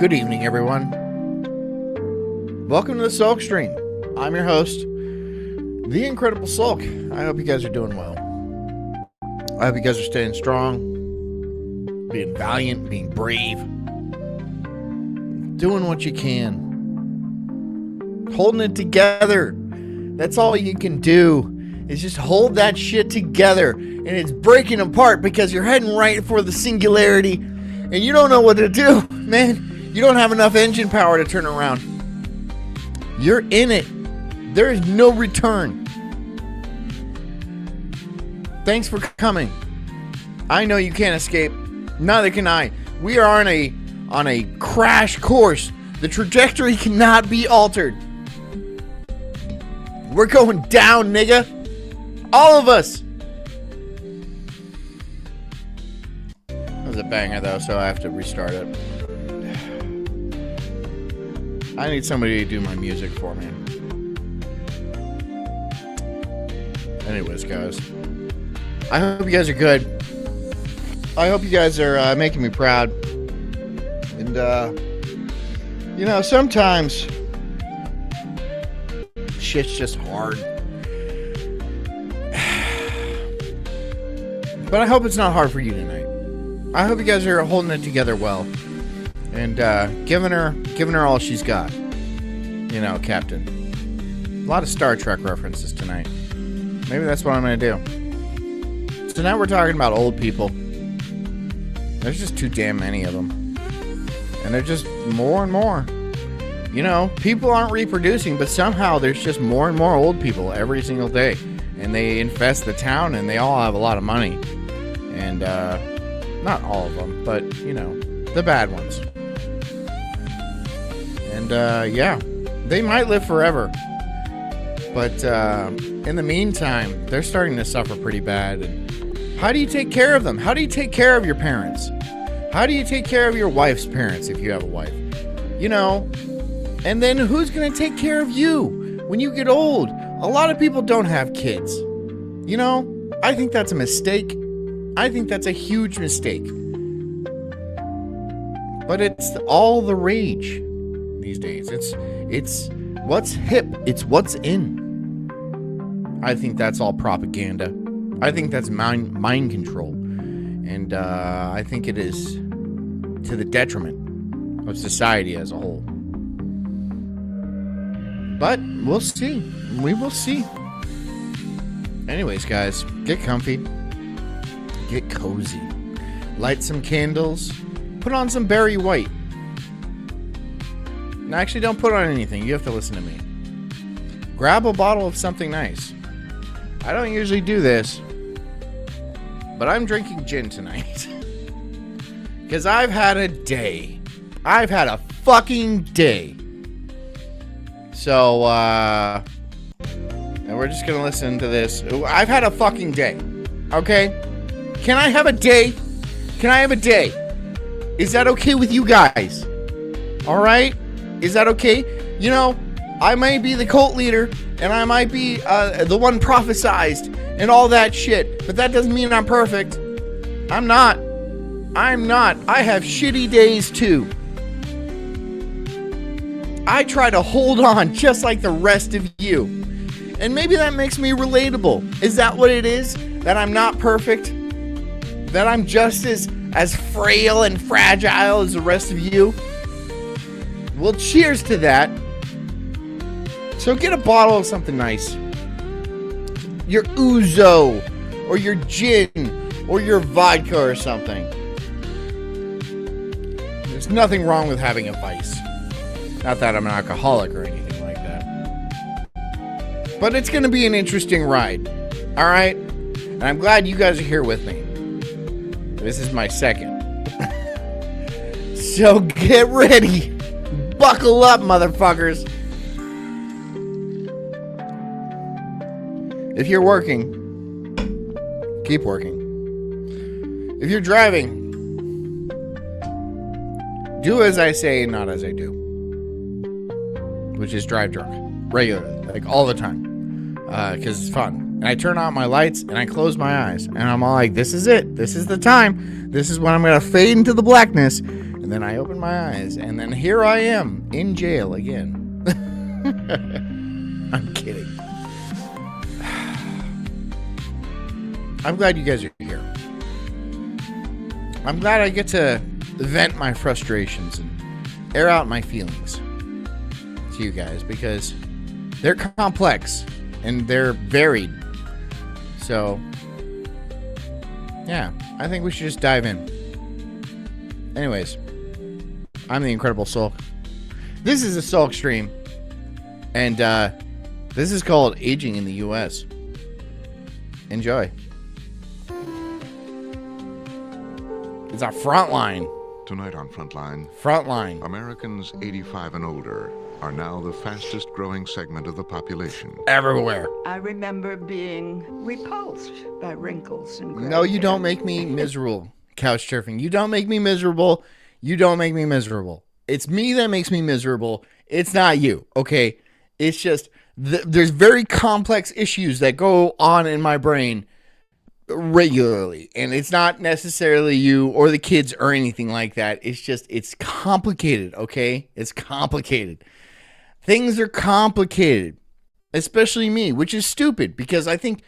Good evening, everyone. Welcome to the Sulk stream. I'm your host, the Incredible Sulk. I hope you guys are doing well. I hope you guys are staying strong, being valiant, being brave, doing what you can, holding it together. That's all you can do, is just hold that shit together. And it's breaking apart because you're heading right for the singularity and you don't know what to do, man. You don't have enough engine power to turn around. You're in it. There is no return. Thanks for coming. I know you can't escape. Neither can I. We are on a crash course. The trajectory cannot be altered. We're going down, nigga. All of us. That was a banger, though, so I have to restart it. I need somebody to do my music for me. Anyways, guys. I hope you guys are good. I hope you guys are making me proud. And, you know, sometimes shit's just hard. But I hope it's not hard for you tonight. I hope you guys are holding it together well. And giving her all she's got. You know, Captain. A lot of Star Trek references tonight. Maybe that's what I'm going to do. So now we're talking about old people. There's just too damn many of them. And they're just more and more. You know, people aren't reproducing, but somehow there's just more and more old people every single day. And they infest the town, and they all have a lot of money. And, not all of them, but, you know, the bad ones. And, yeah, they might live forever. But, in the meantime, they're starting to suffer pretty bad. And how do you take care of them? How do you take care of your parents? How do you take care of your wife's parents if you have a wife? You know, and then who's going to take care of you when you get old? A lot of people don't have kids. You know, I think that's a mistake. I think that's a huge mistake. But it's all the rage these days. It's what's hip. It's what's in. I think that's all propaganda. I think that's mind control. And I think it is to the detriment of society as a whole. But we'll see. We will see. Anyways, guys, get comfy. Get cozy. Light some candles. Put on some Barry White. No, actually, don't put on anything. You have to listen to me. Grab a bottle of something nice. I don't usually do this, but I'm drinking gin tonight. Because I've had a day. I've had a fucking day. So, and we're just gonna listen to this. I've had a fucking day. Okay? Can I have a day? Can I have a day? Is that okay with you guys? Alright? Is that okay? You know, I might be the cult leader, and I might be the one prophesized, and all that shit, but that doesn't mean I'm perfect. I'm not. I have shitty days too. I try to hold on just like the rest of you. And maybe that makes me relatable. Is that what it is? That I'm not perfect? That I'm just as frail and fragile as the rest of you? Well, cheers to that. So get a bottle of something nice. Your ouzo, or your gin, or your vodka or something. There's nothing wrong with having a vice. Not that I'm an alcoholic or anything like that. But it's going to be an interesting ride. Alright? And I'm glad you guys are here with me. This is my second. So get ready. Buckle up, motherfuckers. If you're working, keep working. If you're driving, do as I say and not as I do. Which is drive drunk. Regularly. Like all the time. Because it's fun. And I turn out my lights and I close my eyes. And I'm all like, this is it. This is the time. This is when I'm going to fade into the blackness. And And then I opened my eyes, and then here I am in jail again. I'm kidding. I'm glad you guys are here. I'm glad I get to vent my frustrations and air out my feelings to you guys, because they're complex and they're varied. So, yeah, I think we should just dive in. Anyways, I'm the Incredible Sulk. This is a Sulk stream, and this is called Aging in the U.S. Enjoy. It's our Frontline. Tonight on Frontline. Americans 85 and older are now the fastest growing segment of the population. Everywhere. I remember being repulsed by wrinkles and gray No, you hair. don't make me miserable, couch surfing. You don't make me miserable. You don't make me miserable. It's me that makes me miserable. It's not you, okay? It's just, there's very complex issues that go on in my brain regularly, and it's not necessarily you or the kids or anything like that. It's just, it's complicated, okay? It's complicated. Things are complicated, especially me, which is stupid, because I think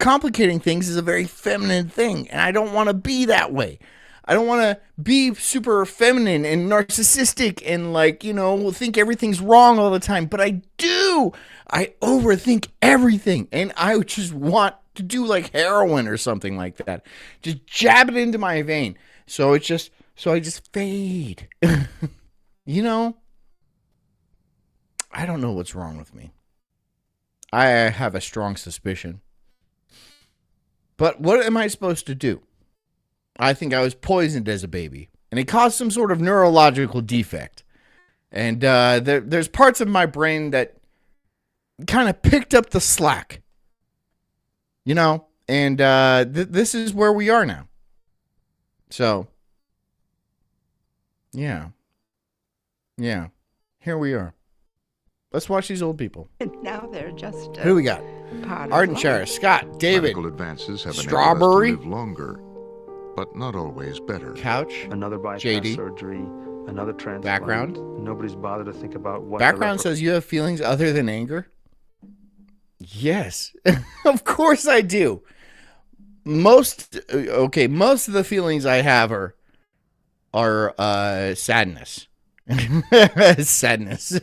complicating things is a very feminine thing, and I don't want to be that way. I don't want to be super feminine and narcissistic and, like, you know, think everything's wrong all the time, but I do. I overthink everything, and I just want to do like heroin or something like that. Just jab it into my vein. So I just fade. You know, I don't know what's wrong with me. I have a strong suspicion. But what am I supposed to do? I think I was poisoned as a baby, and it caused some sort of neurological defect. And there's parts of my brain that kind of picked up the slack. You know, and this is where we are now. So, yeah. Yeah. Here we are. Let's watch these old people. And now they're just Who do we got? part of Arden life. Shara, Scott, David, Medical advances have Strawberry, enabled us to live longer, but not always better. Couch, Another bypass JD. surgery, another transplant. Background. Nobody's bothered to think about what Background says you have feelings other than anger. Yes, of course I do. Most of the feelings I have are sadness. Sadness.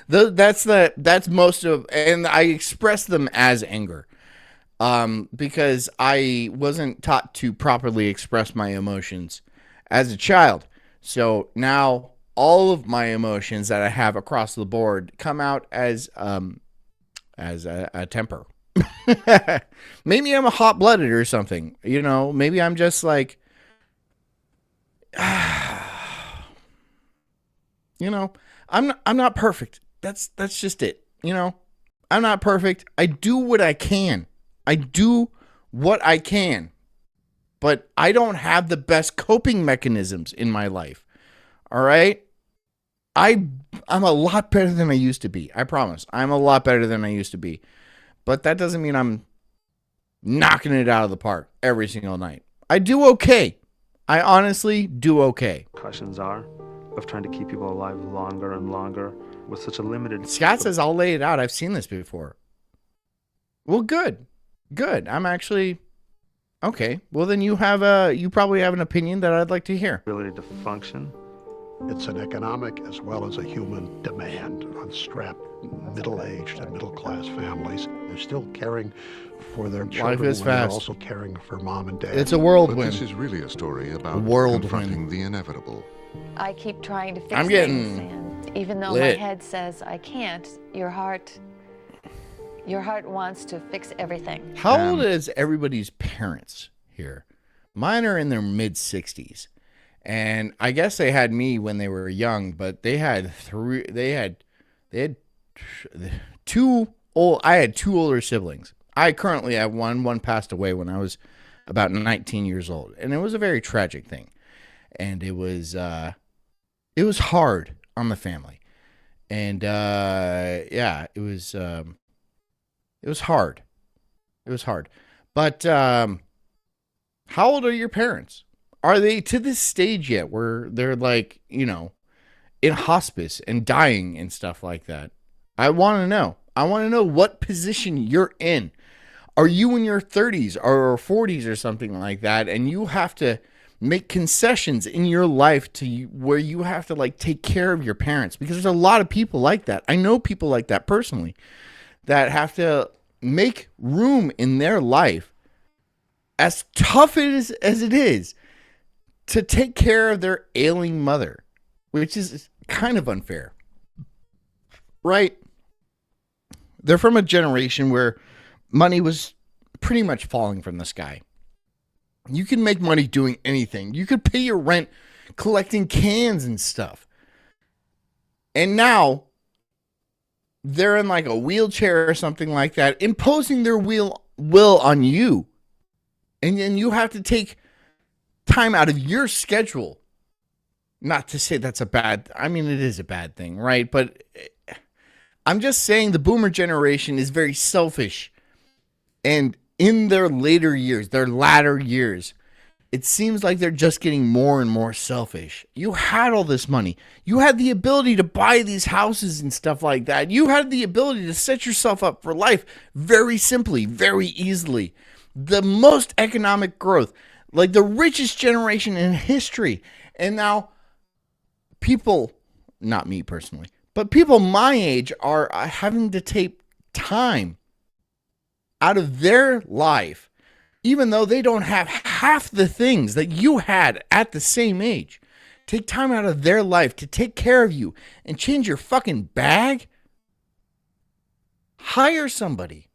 That's most of, and I express them as anger. Because I wasn't taught to properly express my emotions as a child. So now all of my emotions that I have across the board come out as a temper. Maybe I'm a hot-blooded or something. You know, maybe I'm just like, you know, I'm not perfect. That's just it. You know, I'm not perfect. I do what I can. But I don't have the best coping mechanisms in my life. All right? I'm a lot better than I used to be. I promise. I'm a lot better than I used to be. But that doesn't mean I'm knocking it out of the park every single night. I do okay. I honestly do okay. repercussions are of trying to keep people alive longer and longer with such a limited... Scott says, I'll lay it out. I've seen this before. Well, good. Good. I'm actually... Okay. Well, then you probably have an opinion that I'd like to hear. ability to function. It's an economic as well as a human demand on strapped middle-aged and middle-class families. They're still caring for their children. is when they're fast. also caring for mom and dad. It's a But whirlwind. this is really a story about Whirlwind. confronting the inevitable. I keep trying to fix I'm things, getting and even though lit. my head says I can't, your heart wants to fix everything. How old is everybody's parents here? Mine are in their mid-60s. And I guess they had me when they were young, but I had two older siblings. I currently have one. One passed away when I was about 19 years old. And it was a very tragic thing. And it was hard on the family. And it was hard. It was hard. But how old are your parents? Are they to this stage yet where they're like, in hospice and dying and stuff like that? I want to know. I want to know what position you're in. Are you in your 30s or 40s or something like that, and you have to make concessions in your life to where you have to like take care of your parents? Because there's a lot of people like that. I know people like that personally that have to make room in their life, as tough as it is, to take care of their ailing mother, which is kind of unfair, right? They're from a generation where money was pretty much falling from the sky. You can make money doing anything. You could pay your rent collecting cans and stuff. And now they're in like a wheelchair or something like that, imposing their will on you. And then you have to take time out of your schedule. Not to say that's it is a bad thing, right? But I'm just saying the boomer generation is very selfish. And in their latter years, it seems like they're just getting more and more selfish. You had all this money. You had the ability to buy these houses and stuff like that. You had the ability to set yourself up for life very simply, very easily. The most economic growth, like the richest generation in history. And now people, not me personally, but people my age are having to take time out of their life, even though they don't have half the things that you had at the same age. Take time out of their life to take care of you and change your fucking bag. Hire somebody,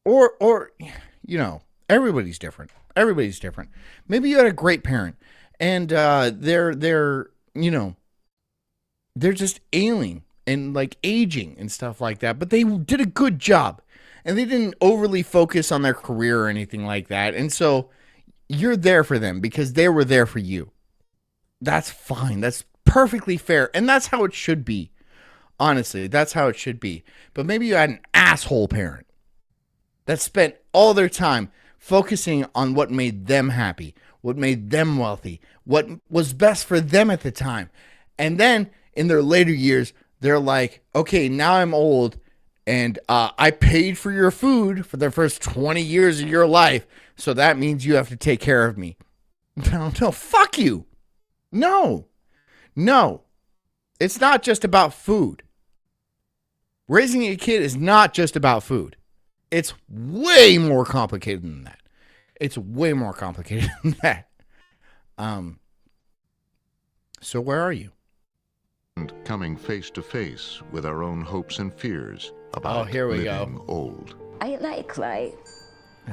or everybody's different. Everybody's different. Maybe you had a great parent and they're just ailing and like aging and stuff like that, but they did a good job and they didn't overly focus on their career or anything like that. And so you're there for them because they were there for you. That's fine. That's perfectly fair. And that's how it should be. Honestly, that's how it should be. But maybe you had an asshole parent that spent all their time focusing on what made them happy, what made them wealthy, what was best for them at the time. And then in their later years, they're like, okay, now I'm old and I paid for your food for the first 20 years of your life. So that means you have to take care of me. No, fuck you. No. It's not just about food. Raising a kid is not just about food. It's way more complicated than that. So where are you? And coming face to face with our own hopes and fears about here we living go. old. I like life.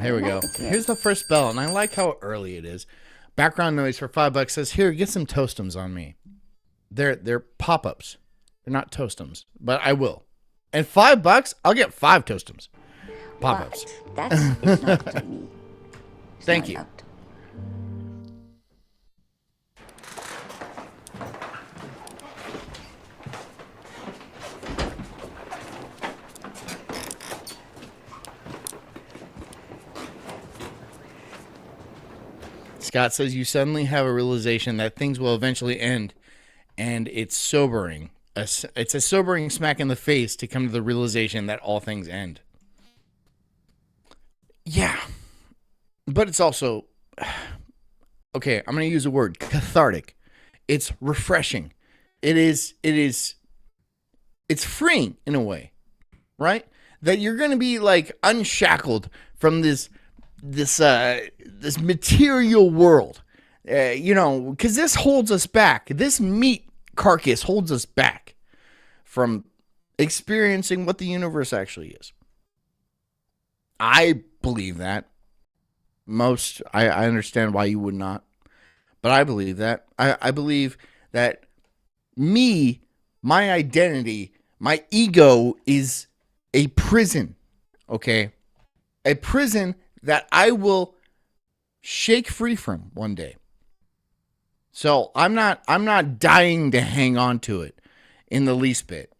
Here we go. Here's the first bell, and I like how early it is. Background noise for $5 says, here, get some Toastums on me. They're pop-ups. They're not Toastums, but I will. And $5, I'll get 5 Toastums. Pop-ups. But that's not to me. It's Thank not you. up to- Scott says you suddenly have a realization that things will eventually end, and it's sobering. It's a sobering smack in the face to come to the realization that all things end. Yeah, but it's also, okay, I'm going to use a word, cathartic. It's refreshing. It's freeing in a way, right? That you're going to be like unshackled from this material world, because this holds us back. This meat carcass holds us back from experiencing what the universe actually is. I believe that. I understand why you would not, but I believe that. I believe that my identity, my ego is a prison, okay? A prison that I will shake free from one day. So I'm not dying to hang on to it in the least bit.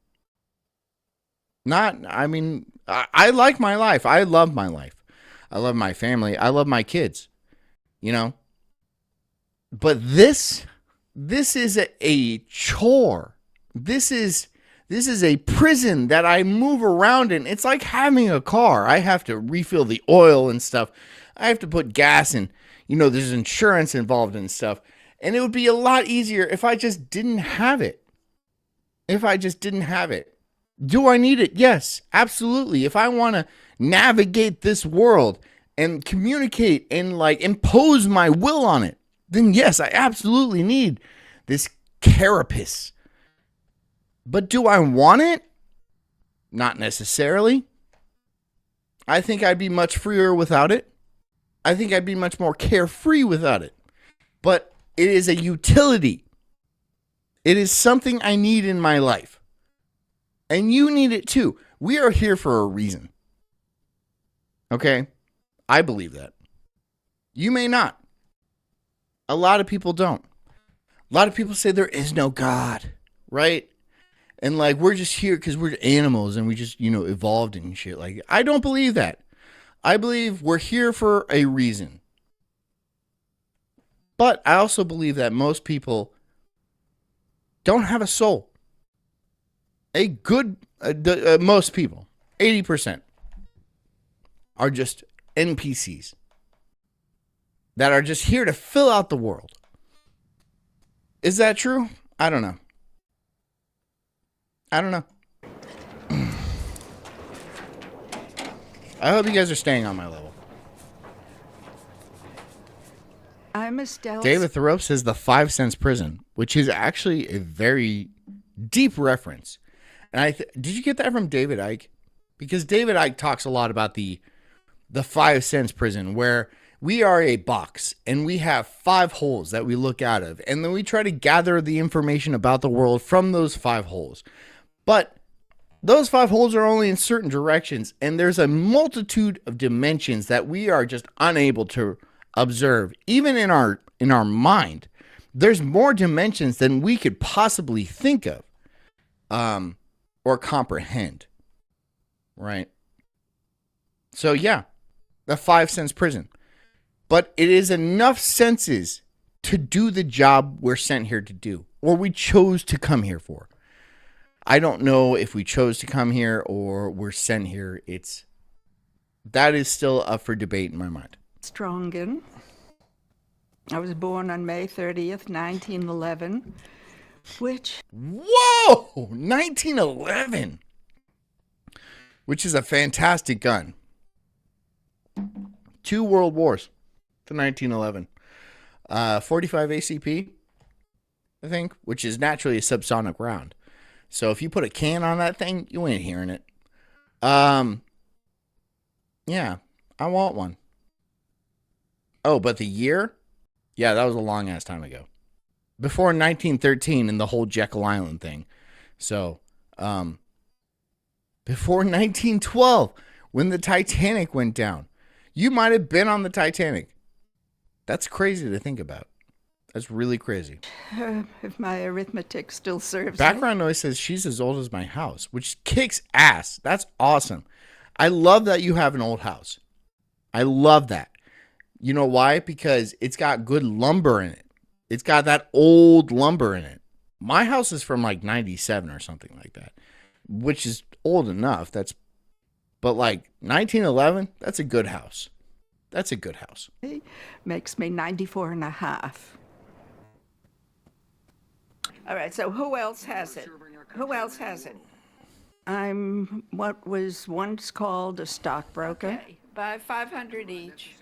I like my life. I love my life. I love my family. I love my kids. you know? But this is a chore. This is a prison that I move around in. It's like having a car. I have to refill the oil and stuff. I have to put gas in. You know, there's insurance involved and stuff. And it would be a lot easier if I just didn't have it. If I just didn't have it. Do I need it? Yes, absolutely. If I want to navigate this world and communicate and like impose my will on it, then yes, I absolutely need this carapace. But do I want it? Not necessarily. I think I'd be much freer without it. I think I'd be much more carefree without it. But it is a utility. It is something I need in my life. And you need it too. We are here for a reason. Okay? I believe that. You may not. A lot of people don't. A lot of people say there is no God, right? And like, we're just here because we're animals and we just, you know, evolved and shit. Like, I don't believe that. I believe we're here for a reason. But I also believe that most people don't have a soul. Most people, 80%, are just NPCs that are just here to fill out the world. Is that true? I don't know. I hope you guys are staying on my level. I'm Estelle. David Thoreau says the 5 cents prison, which is actually a very deep reference. And did you get that from David Icke? Because David Icke talks a lot about the 5 cents prison, where we are a box and we have 5 holes that we look out of. And then we try to gather the information about the world from those 5 holes. But those 5 holes are only in certain directions. And there's a multitude of dimensions that we are just unable to observe. Even in our mind, there's more dimensions than we could possibly think of or comprehend. Right? So yeah, the 5 cents prison. But it is enough senses to do the job we're sent here to do, or we chose to come here for. I don't know if we chose to come here or we're sent here. That is still up for debate in my mind. Strongen. I was born on May 30th, 1911, which... Whoa! 1911! Which is a fantastic gun. 2 world wars to 1911. 45 ACP, I think, which is naturally a subsonic round. So if you put a can on that thing, you ain't hearing it. Yeah, I want one. Oh, but the year? Yeah, that was a long ass time ago. Before 1913 and the whole Jekyll Island thing. So, before 1912, when the Titanic went down. You might have been on the Titanic. That's crazy to think about. That's really crazy. If my arithmetic still serves Background noise says she's as old as my house, which kicks ass. That's awesome. I love that you have an old house. I love that. You know why? Because it's got good lumber in it. It's got that old lumber in it. My house is from like 97 or something like that, which is old enough. But like 1911, that's a good house. That's a good house. Makes me 94 and a half. All right, so who else has it? Who else has it? I'm what was once called a stockbroker. Okay, buy 500 each.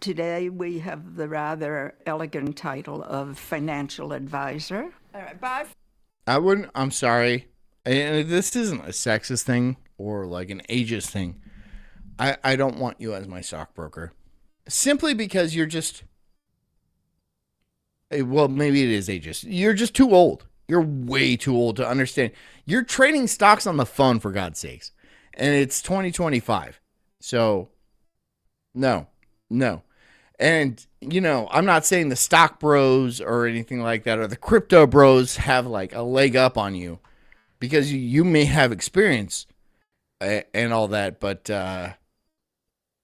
Today we have the rather elegant title of financial advisor. All right, buy. I'm sorry. And this isn't a sexist thing or like an ageist thing. I don't want you as my stockbroker. Simply because you're just... Well, maybe it is ageist. You're just too old. You're way too old to understand. You're trading stocks on the phone, for God's sakes. And it's 2025. So, no. And, you know, I'm not saying the stock bros or anything like that, or the crypto bros have like a leg up on you. Because you may have experience and all that, but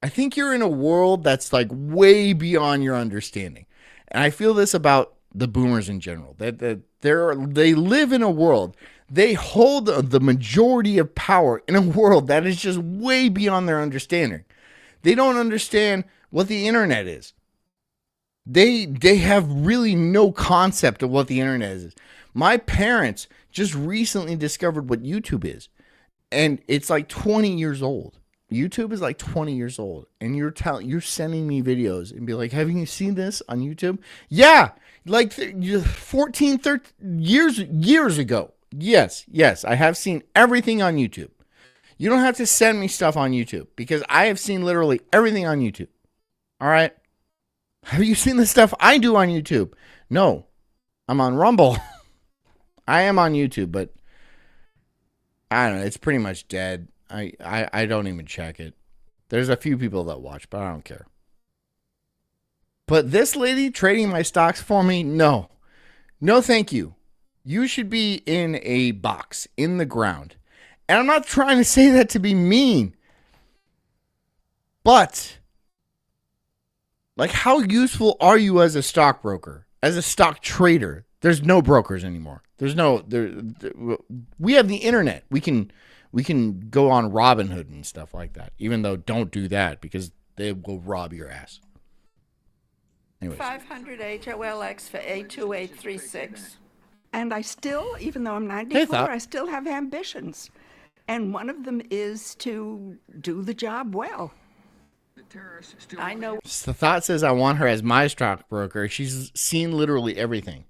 I think you're in a world that's like way beyond your understanding. And I feel this about the boomers in general. They live in a world. They hold the majority of power in a world that is just way beyond their understanding. They don't understand what the internet is. They have really no concept of what the internet is. My parents just recently discovered what YouTube is. And it's like 20 years old. YouTube is like 20 years old. And you're sending me videos and be like, have you seen this on YouTube? Yeah. Like 14, 13 years ago. Yes. I have seen everything on YouTube. You don't have to send me stuff on YouTube because I have seen literally everything on YouTube. All right. Have you seen the stuff I do on YouTube? No. I'm on Rumble. I am on YouTube, but I don't know. It's pretty much dead. I don't even check it. There's a few people that watch, but I don't care. But this lady trading my stocks for me, no. No, thank you. You should be in a box in the ground. And I'm not trying to say that to be mean. But, like, how useful are you as a stockbroker? As a stock trader? There's no brokers anymore. We have the internet. We can go on Robinhood and stuff like that. Even though don't do that because they will rob your ass. Anyways. 500 HOLX for 82836. And I still, even though I'm 94, I still have ambitions. And one of them is to do the job well. I know. The thought says I want her as my stockbroker. She's seen literally everything.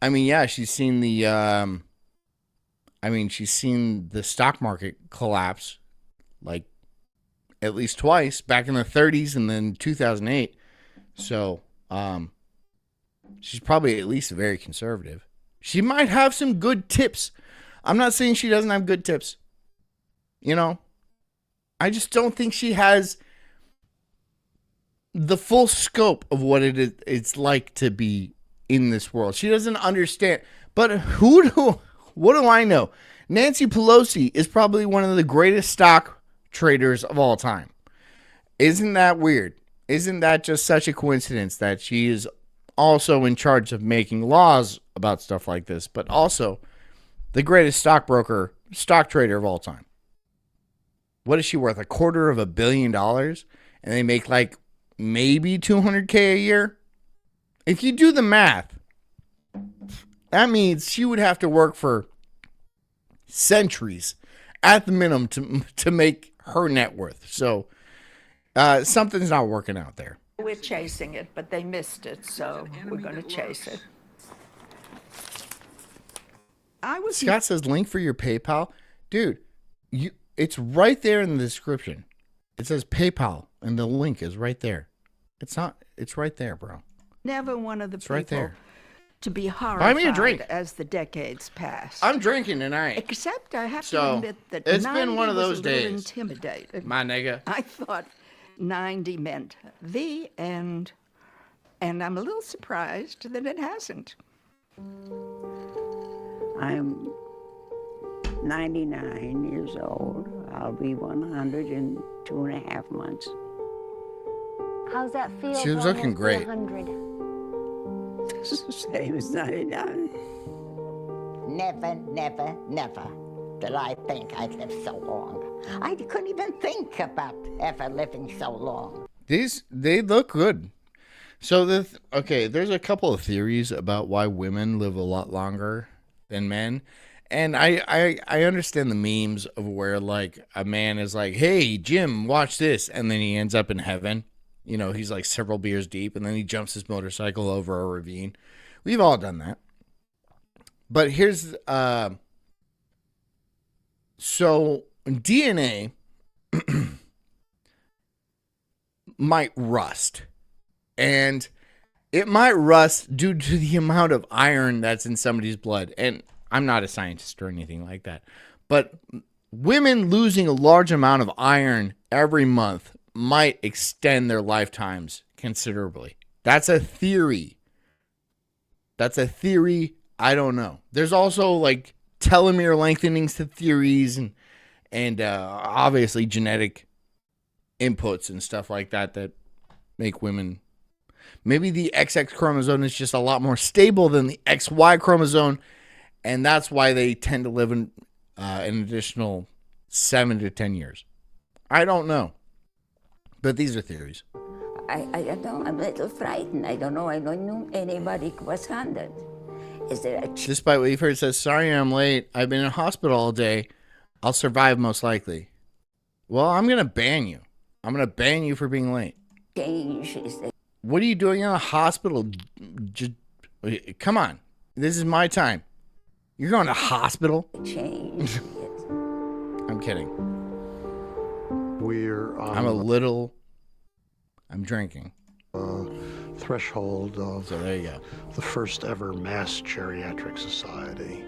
I mean, yeah, she's seen the she's seen the stock market collapse like at least twice back in the 30s and then 2008. So, she's probably at least very conservative. She might have some good tips. I'm not saying she doesn't have good tips. You know, I just don't think she has the full scope of what it's like to be in this world. She doesn't understand. But what do I know? Nancy Pelosi is probably one of the greatest stock traders of all time. Isn't that weird? Isn't that just such a coincidence that she is also in charge of making laws about stuff like this, but also the greatest stock trader of all time? What is she worth? $250 million? And they make like maybe $200K a year? If you do the math, that means she would have to work for centuries at the minimum to make her net worth. So something's not working out there. We're chasing it, but they missed it, so we're going to chase it. Scott says link for your PayPal. Dude, it's right there in the description. It says PayPal, and the link is right there. It's right there, bro. Never one of the people right there. To be horrified Buy me a drink. as the decades pass. I'm drinking tonight. Except I have to admit that it's 90 been one of those was a little days. intimidating. My nigga. I thought 90 meant the end, and I'm a little surprised that it hasn't. I'm 99 years old. I'll be 100 in 2.5 months. How's that feel? She was looking great. 100? It's the same as 99. Never, never, never did I think I'd live so long. I couldn't even think about ever living so long. They look good. So there's a couple of theories about why women live a lot longer than men. And I understand the memes of where like a man is like, hey, Jim, watch this. And then he ends up in heaven. You know, he's like several beers deep and then he jumps his motorcycle over a ravine. We've all done that. But here's, so DNA might rust. And it might rust due to the amount of iron that's in somebody's blood. And I'm not a scientist or anything like that. But women losing a large amount of iron every month might extend their lifetimes considerably. That's a theory. I don't know. There's also like telomere lengthenings to theories and obviously genetic inputs and stuff like that that make women. Maybe the XX chromosome is just a lot more stable than the XY chromosome, and that's why they tend to live in an additional 7 to 10 years. I don't know, but these are theories. I don't know. I'm a little frightened. I don't know. I don't know anybody was 100. Is there a Despite what you've heard, it says, sorry I'm late. I've been in hospital all day. I'll survive most likely. Well, I'm going to ban you. I'm going to ban you for being late. change? Is there What are you doing in a hospital? Just, come on. This is my time. You're going to hospital? a change? Yes. I'm kidding. We're on I'm drinking. threshold of So there you go. the first ever mass geriatric society.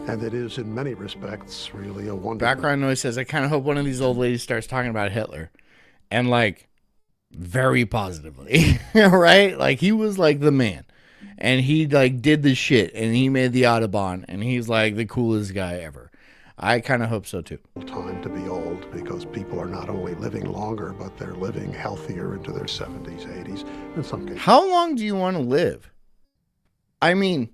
And it is, in many respects, really a wonderful... Background noise says, I kind of hope one of these old ladies starts talking about Hitler. And, like, very positively. Right? Like, he was, like, the man. And he, like, did the shit. And he made the Autobahn. And he's, like, the coolest guy ever. I kind of hope so, too. time to be old, because people are not only living longer, but they're living healthier into their 70s, 80s, in some cases. How long do you want to live? I mean,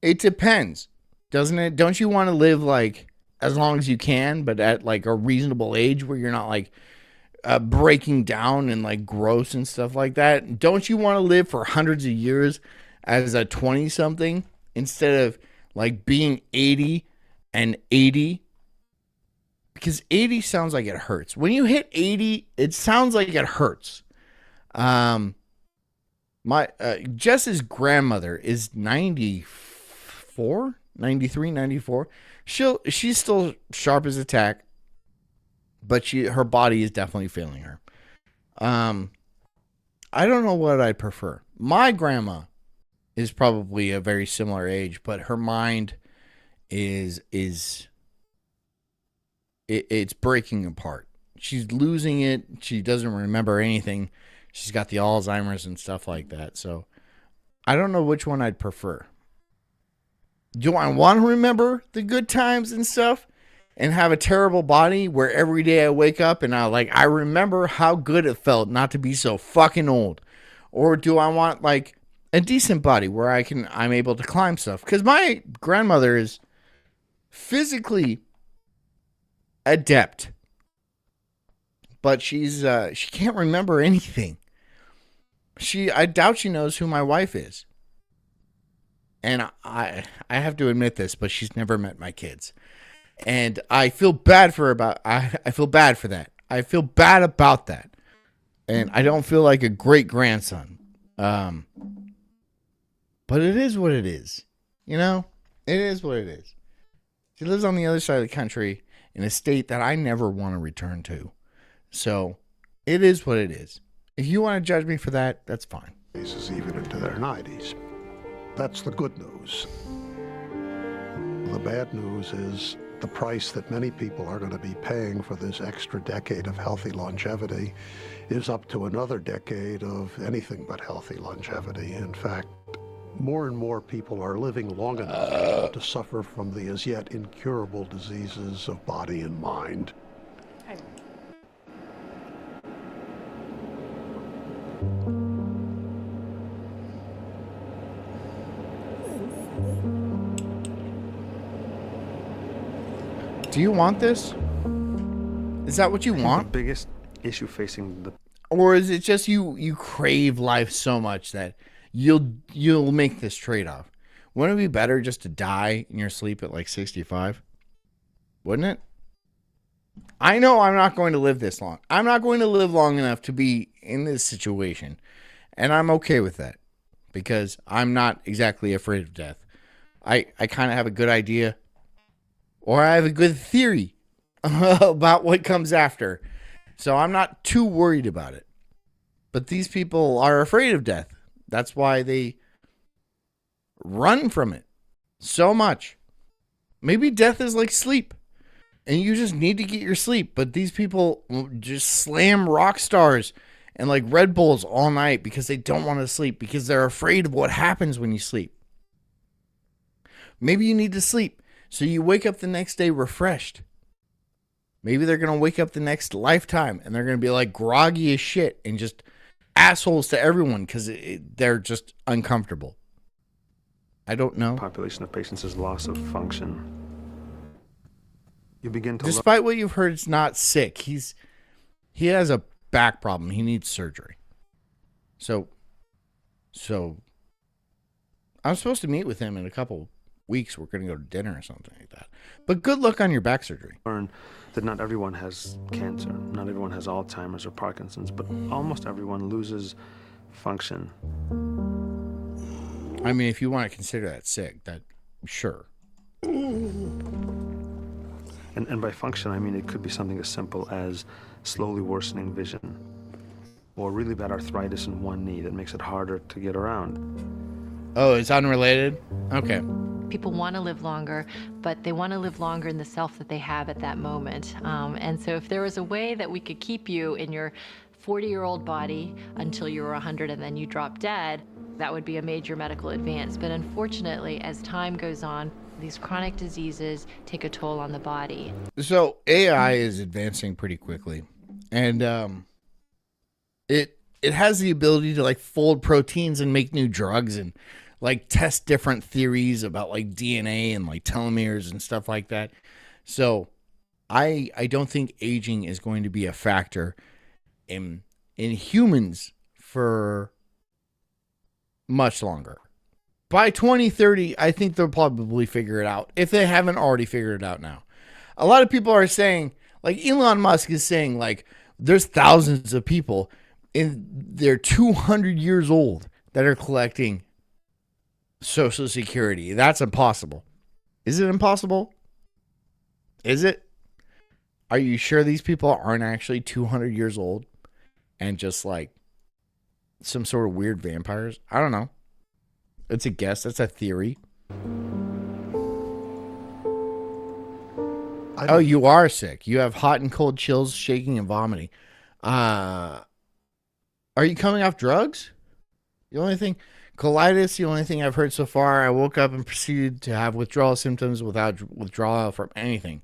it depends, doesn't it? Don't you want to live, like, as long as you can, but at, like, a reasonable age where you're not, like, breaking down and, like, gross and stuff like that? Don't you want to live for hundreds of years as a 20-something instead of, like, being 80 and 80? Because 80 sounds like it hurts. When you hit 80, it sounds like it hurts. Jess's grandmother is 94, 93, 94. She's still sharp as a tack, but her body is definitely failing her. I don't know what I'd prefer. My grandma is probably a very similar age, but her mind it's breaking apart. She's losing it. She doesn't remember anything. She's got the Alzheimer's and stuff like that. So I don't know which one I'd prefer. Do I want to remember the good times and stuff and have a terrible body where every day I wake up and I remember how good it felt not to be so fucking old? Or do I want like a decent body where I'm able to climb stuff? Because my grandmother is physically adept, but she can't remember anything. I doubt she knows who my wife is. And I have to admit this, but she's never met my kids. And I feel bad for that. I feel bad about that. And I don't feel like a great grandson. But it is what it is. You know? It is what it is. She lives on the other side of the country in a state that I never want to return to. So, it is what it is. If you want to judge me for that, that's fine. Even into their 90s. That's the good news. The bad news is the price that many people are going to be paying for this extra decade of healthy longevity is up to another decade of anything but healthy longevity. In fact, more and more people are living long enough to suffer from the as yet incurable diseases of body and mind. Do you want this? Is that what you want? The biggest issue facing the Or is it just you crave life so much that you'll make this trade-off? Wouldn't it be better just to die in your sleep at like 65? Wouldn't it? I know I'm not going to live this long. I'm not going to live long enough to be in this situation. And I'm okay with that. Because I'm not exactly afraid of death. I kind of have a good idea. Or I have a good theory about what comes after. So I'm not too worried about it. But these people are afraid of death. That's why they run from it so much. Maybe death is like sleep. And you just need to get your sleep. But these people just slam rock stars and like Red Bulls all night because they don't want to sleep. Because they're afraid of what happens when you sleep. Maybe you need to sleep so you wake up the next day refreshed. Maybe they're going to wake up the next lifetime and they're going to be like groggy as shit and just assholes to everyone because they're just uncomfortable. I don't know. Population of patients is loss of function. You begin to Despite what you've heard, it's not sick. He has a back problem. He needs surgery. So I'm supposed to meet with him in a couple weeks. We're going to go to dinner or something like that. But good luck on your back surgery. learn that not everyone has cancer, not everyone has Alzheimer's or Parkinson's, but almost everyone loses function. I mean, if you want to consider that sick, that sure. And by function, I mean it could be something as simple as slowly worsening vision, or really bad arthritis in one knee that makes it harder to get around. Oh, it's unrelated? Okay. People want to live longer, but they want to live longer in the self that they have at that moment. And so if there was a way that we could keep you in your 40-year-old body until you were 100 and then you drop dead, that would be a major medical advance. But unfortunately, as time goes on, these chronic diseases take a toll on the body. So AI is advancing pretty quickly. And it has the ability to like fold proteins and make new drugs and like test different theories about like DNA and like telomeres and stuff like that. So I don't think aging is going to be a factor in humans for much longer. By 2030, I think they'll probably figure it out if they haven't already figured it out now. A lot of people are saying, like Elon Musk is saying, like there's thousands of people and they're 200 years old that are collecting Social Security. That's impossible. Is it impossible? Is it? Are you sure these people aren't actually 200 years old and just like some sort of weird vampires? I don't know. It's a guess. That's a theory. Oh, you are sick. You have hot and cold chills, shaking and vomiting. Are you coming off drugs? The only thing, colitis, the only thing I've heard so far, I woke up and proceeded to have withdrawal symptoms without withdrawal from anything.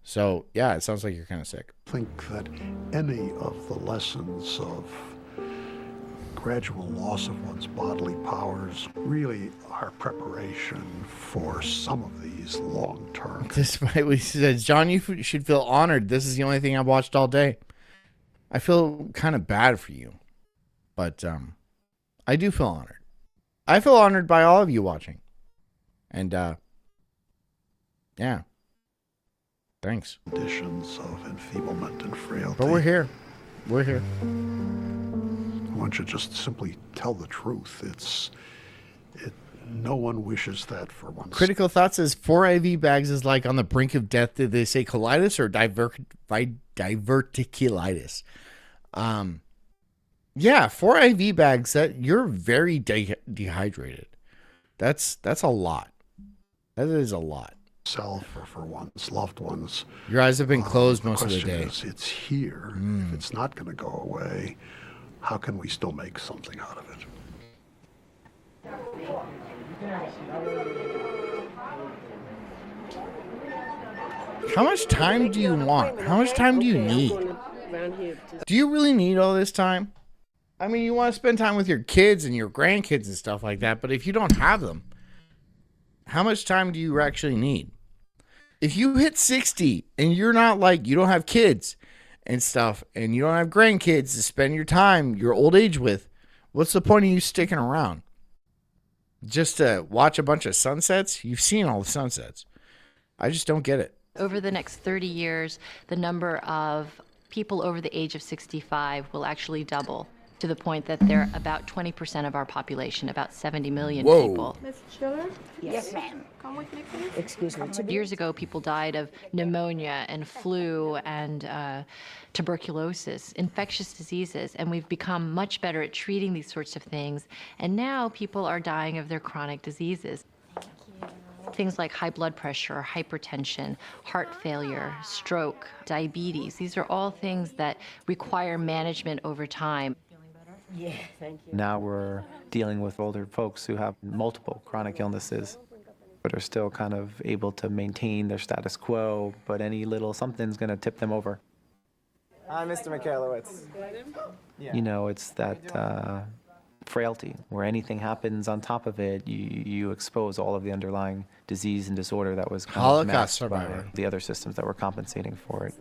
So, yeah, it sounds like you're kind of sick. I think that any of the lessons of gradual loss of one's bodily powers really are preparation for some of these long-term. Despite what he says, John, you should feel honored. This is the only thing I've watched all day. I feel kind of bad for you, but I do feel honored. I feel honored by all of you watching. And, yeah. Thanks. Conditions of enfeeblement and frailty. But we're here. We're here. One should just simply tell the truth. No one wishes that for one. Critical Thought says 4 IV bags is like on the brink of death. Did they say colitis or diverticulitis? Yeah, 4 IV bags. That you're very dehydrated. That's a lot. That is a lot. Self or for one's loved ones. Your eyes have been closed most of the day. It's here. If it's not going to go away, how can we still make something out of it? How much time do you want? How much time do you need? Do you really need all this time? I mean, you want to spend time with your kids and your grandkids and stuff like that, but if you don't have them, how much time do you actually need? If you hit 60 and you're not like, you don't have kids and stuff, and you don't have grandkids to spend your time, your old age with, what's the point of you sticking around? Just to watch a bunch of sunsets? You've seen all the sunsets. I just don't get it. Over the next 30 years, the number of people over the age of 65 will actually double to the point that they're about 20% of our population, about 70 million people. Miss Schiller? Yes, ma'am. Come with me, please. Excuse me. Years ago, people died of pneumonia and flu and tuberculosis, infectious diseases, and we've become much better at treating these sorts of things. And now people are dying of their chronic diseases. Things like high blood pressure, hypertension, heart failure, stroke, diabetes. These are all things that require management over time. Yeah, thank you. Now we're dealing with older folks who have multiple chronic illnesses. but are still kind of able to maintain their status quo, but any little something's going to tip them over. Hi, Mr. Mikhailowicz. You know, it's that frailty where anything happens on top of it, you expose all of the underlying disease and disorder that was kind of Holocaust masked survivor. by the other systems that were compensating for it.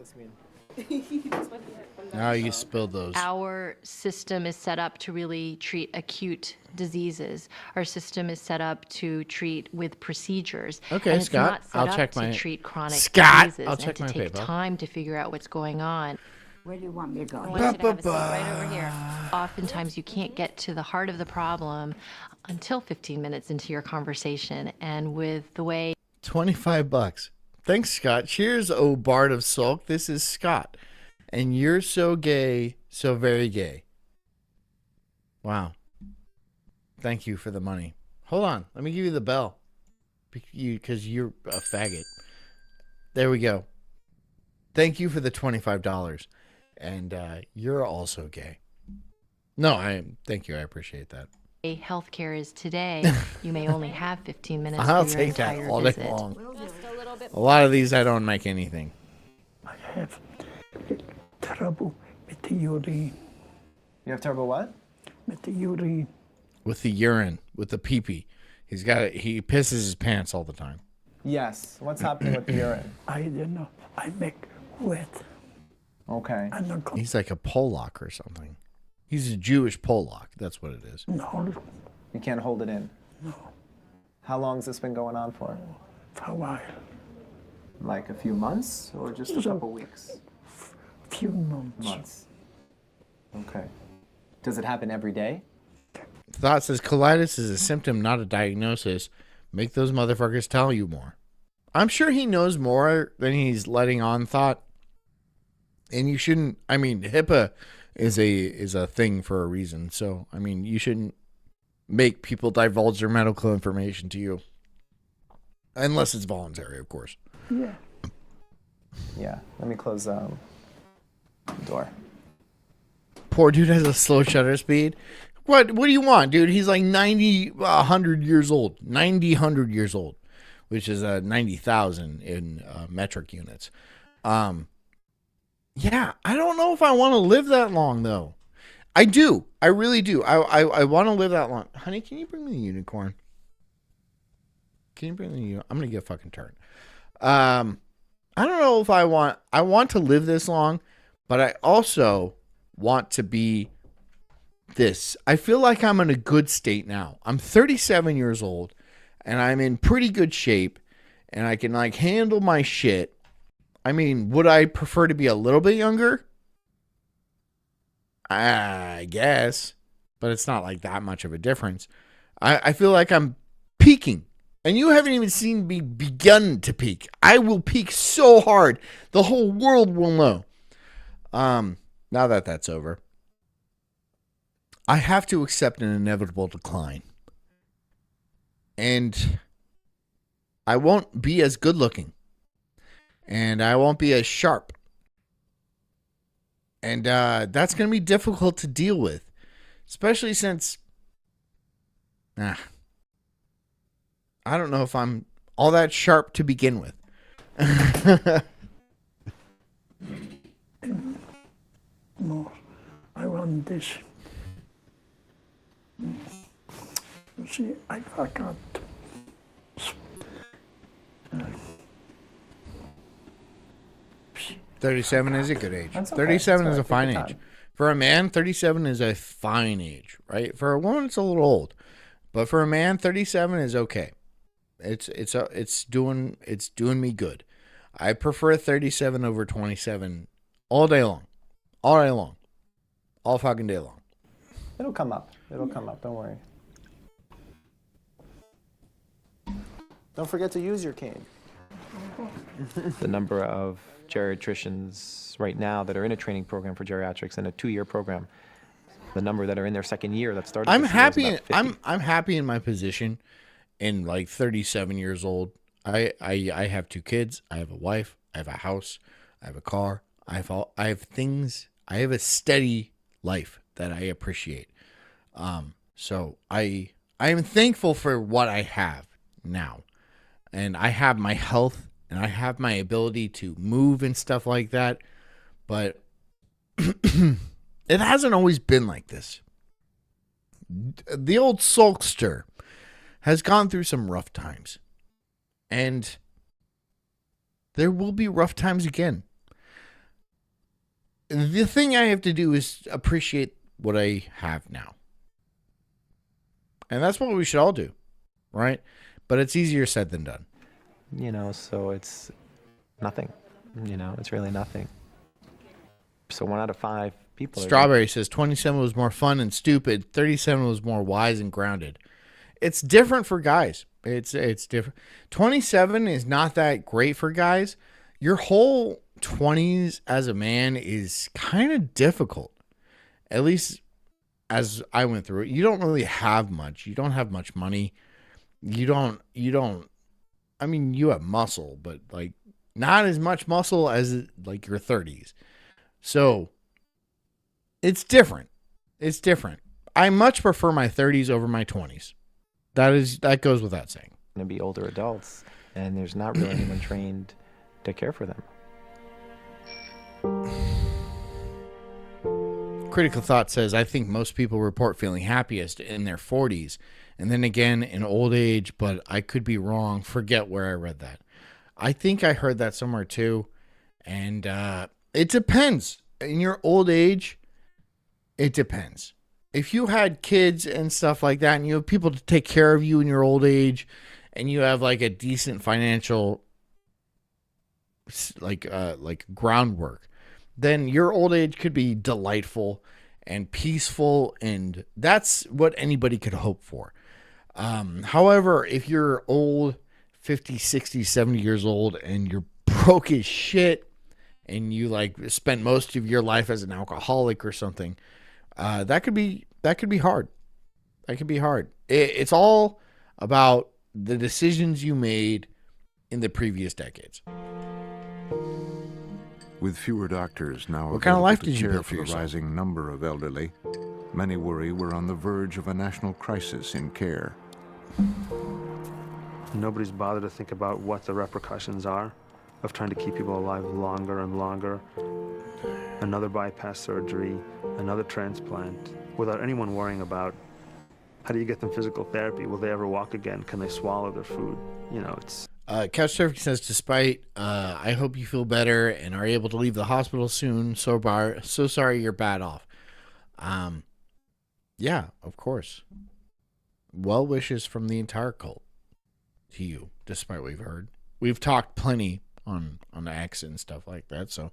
Now you spilled those. Our system is set up to really treat acute diseases. Our system is set up to treat with procedures. Okay, and it's Scott, not set I'll up check to my- treat chronic Scott, diseases I'll check and my to take paper. time to figure out what's going on. Where do you want me to I go? want you to have a seat right over here. Oftentimes, you can't get to the heart of the problem until 15 minutes into your conversation. And with the way $25. Thanks, Scott. Cheers, oh Bard of Sulk. This is Scott. And you're so gay, so very gay. Wow. Thank you for the money. Hold on. Let me give you the bell. Because you're a faggot. There we go. Thank you for the $25. And you're also gay. No, thank you. I appreciate that. healthcare is today, you may only have 15 minutes I'll for your take that entire all day visit. long. A lot of these I don't make anything. I have trouble with the urine. You have terrible what? With the urine. With the urine, with the pee-pee. He pisses his pants all the time. Yes. What's happening with the urine? I don't know. I make wet. Okay. He's like a Polak or something. He's a Jewish Polak. That's what it is. No. You can't hold it in? No. How long has this been going on for? For a while. Like a few months or just a couple weeks? Few months. Months. Okay. Does it happen every day? Thought says colitis is a symptom, not a diagnosis. Make those motherfuckers tell you more. I'm sure he knows more than he's letting on, Thought. And you shouldn't. I mean, HIPAA is a thing for a reason. So I mean, you shouldn't make people divulge their medical information to you, unless it's voluntary, of course. Yeah. Yeah. Let me close the door. Poor dude has a slow shutter speed. What do you want, dude? He's like 90, 100 years old. 90, 100 years old, which is 90,000 in metric units. Yeah, I don't know if I want to live that long, though. I do. I really do. I want to live that long. Honey, can you bring me the unicorn? Can you bring me the unicorn? I'm going to get a fucking turn. I don't know if I want to live this long, but I also want to be this. I feel like I'm in a good state now. I'm 37 years old, and I'm in pretty good shape, and I can like handle my shit. I mean, would I prefer to be a little bit younger? I guess, but it's not like that much of a difference. I feel like I'm peaking, and you haven't even seen me begun to peak. I will peak so hard, the whole world will know. Now that that's over, I have to accept an inevitable decline. And I won't be as good looking. And I won't be as sharp. And that's going to be difficult to deal with. Especially since I don't know if I'm all that sharp to begin with. More. I want this. See, I forgot. 37 is a good age. That's okay. 37 That's is all a right. fine Take your age. time. For a man, 37 is a fine age, right? For a woman, it's a little old. But for a man, 37 is okay. It's doing me good. I prefer 37 over 27 all day long. All day long. All fucking day long. It'll come up. It'll come up. Don't worry. Don't forget to use your cane. The number of geriatricians right now that are in a training program for geriatrics in a 2-year program, the number that are in their second year that started. I'm this year is happy. about 50. I'm happy in my position. In like 37 years old, I have 2 kids. I have a wife. I have a house. I have a car. I have things. I have a steady life that I appreciate. So I am thankful for what I have now. and I have my health and I have my ability to move and stuff like that. But it hasn't always been like this. The old Sulkster has gone through some rough times. And there will be rough times again. The thing I have to do is appreciate what I have now. And that's what we should all do, right? But it's easier said than done. You know, so it's nothing. You know, it's really nothing. So 1 out of 5 people. Strawberry says 27 was more fun and stupid. 37 was more wise and grounded. It's different for guys. It's different. 27 is not that great for guys. Your whole 20s as a man is kind of difficult. At least as I went through it. You don't really have much. You don't have much money. You don't I mean, you have muscle, but like not as much muscle as like your 30s. So it's different. It's different. I much prefer my 30s over my 20s. That goes without saying. Going to be older adults, and there's not really anyone trained to care for them. Critical Thought says, I think most people report feeling happiest in their 40s, and then again in old age, but I could be wrong. Forget where I read that. I think I heard that somewhere too, and it depends. In your old age, it depends. If you had kids and stuff like that, and you have people to take care of you in your old age, and you have like a decent financial like groundwork, then your old age could be delightful and peaceful, and that's what anybody could hope for. However, if you're old, 50, 60, 70 years old, and you're broke as shit, and you like spent most of your life as an alcoholic or something, that could be hard. That could be hard. It's all about the decisions you made in the previous decades. With fewer doctors now what kind of life to did you care build for for the yourself? rising number of elderly, many worry we're on the verge of a national crisis in care. Nobody's bothered to think about what the repercussions are of trying to keep people alive longer and longer. Another bypass surgery, another transplant, without anyone worrying about how do you get them physical therapy? Will they ever walk again? Can they swallow their food? You know, it's... Couch Surfing says, despite, I hope you feel better and are able to leave the hospital soon. So sorry you're bad off. Yeah, of course. Well wishes from the entire cult to you, despite what we've heard. We've talked plenty on X and stuff like that, so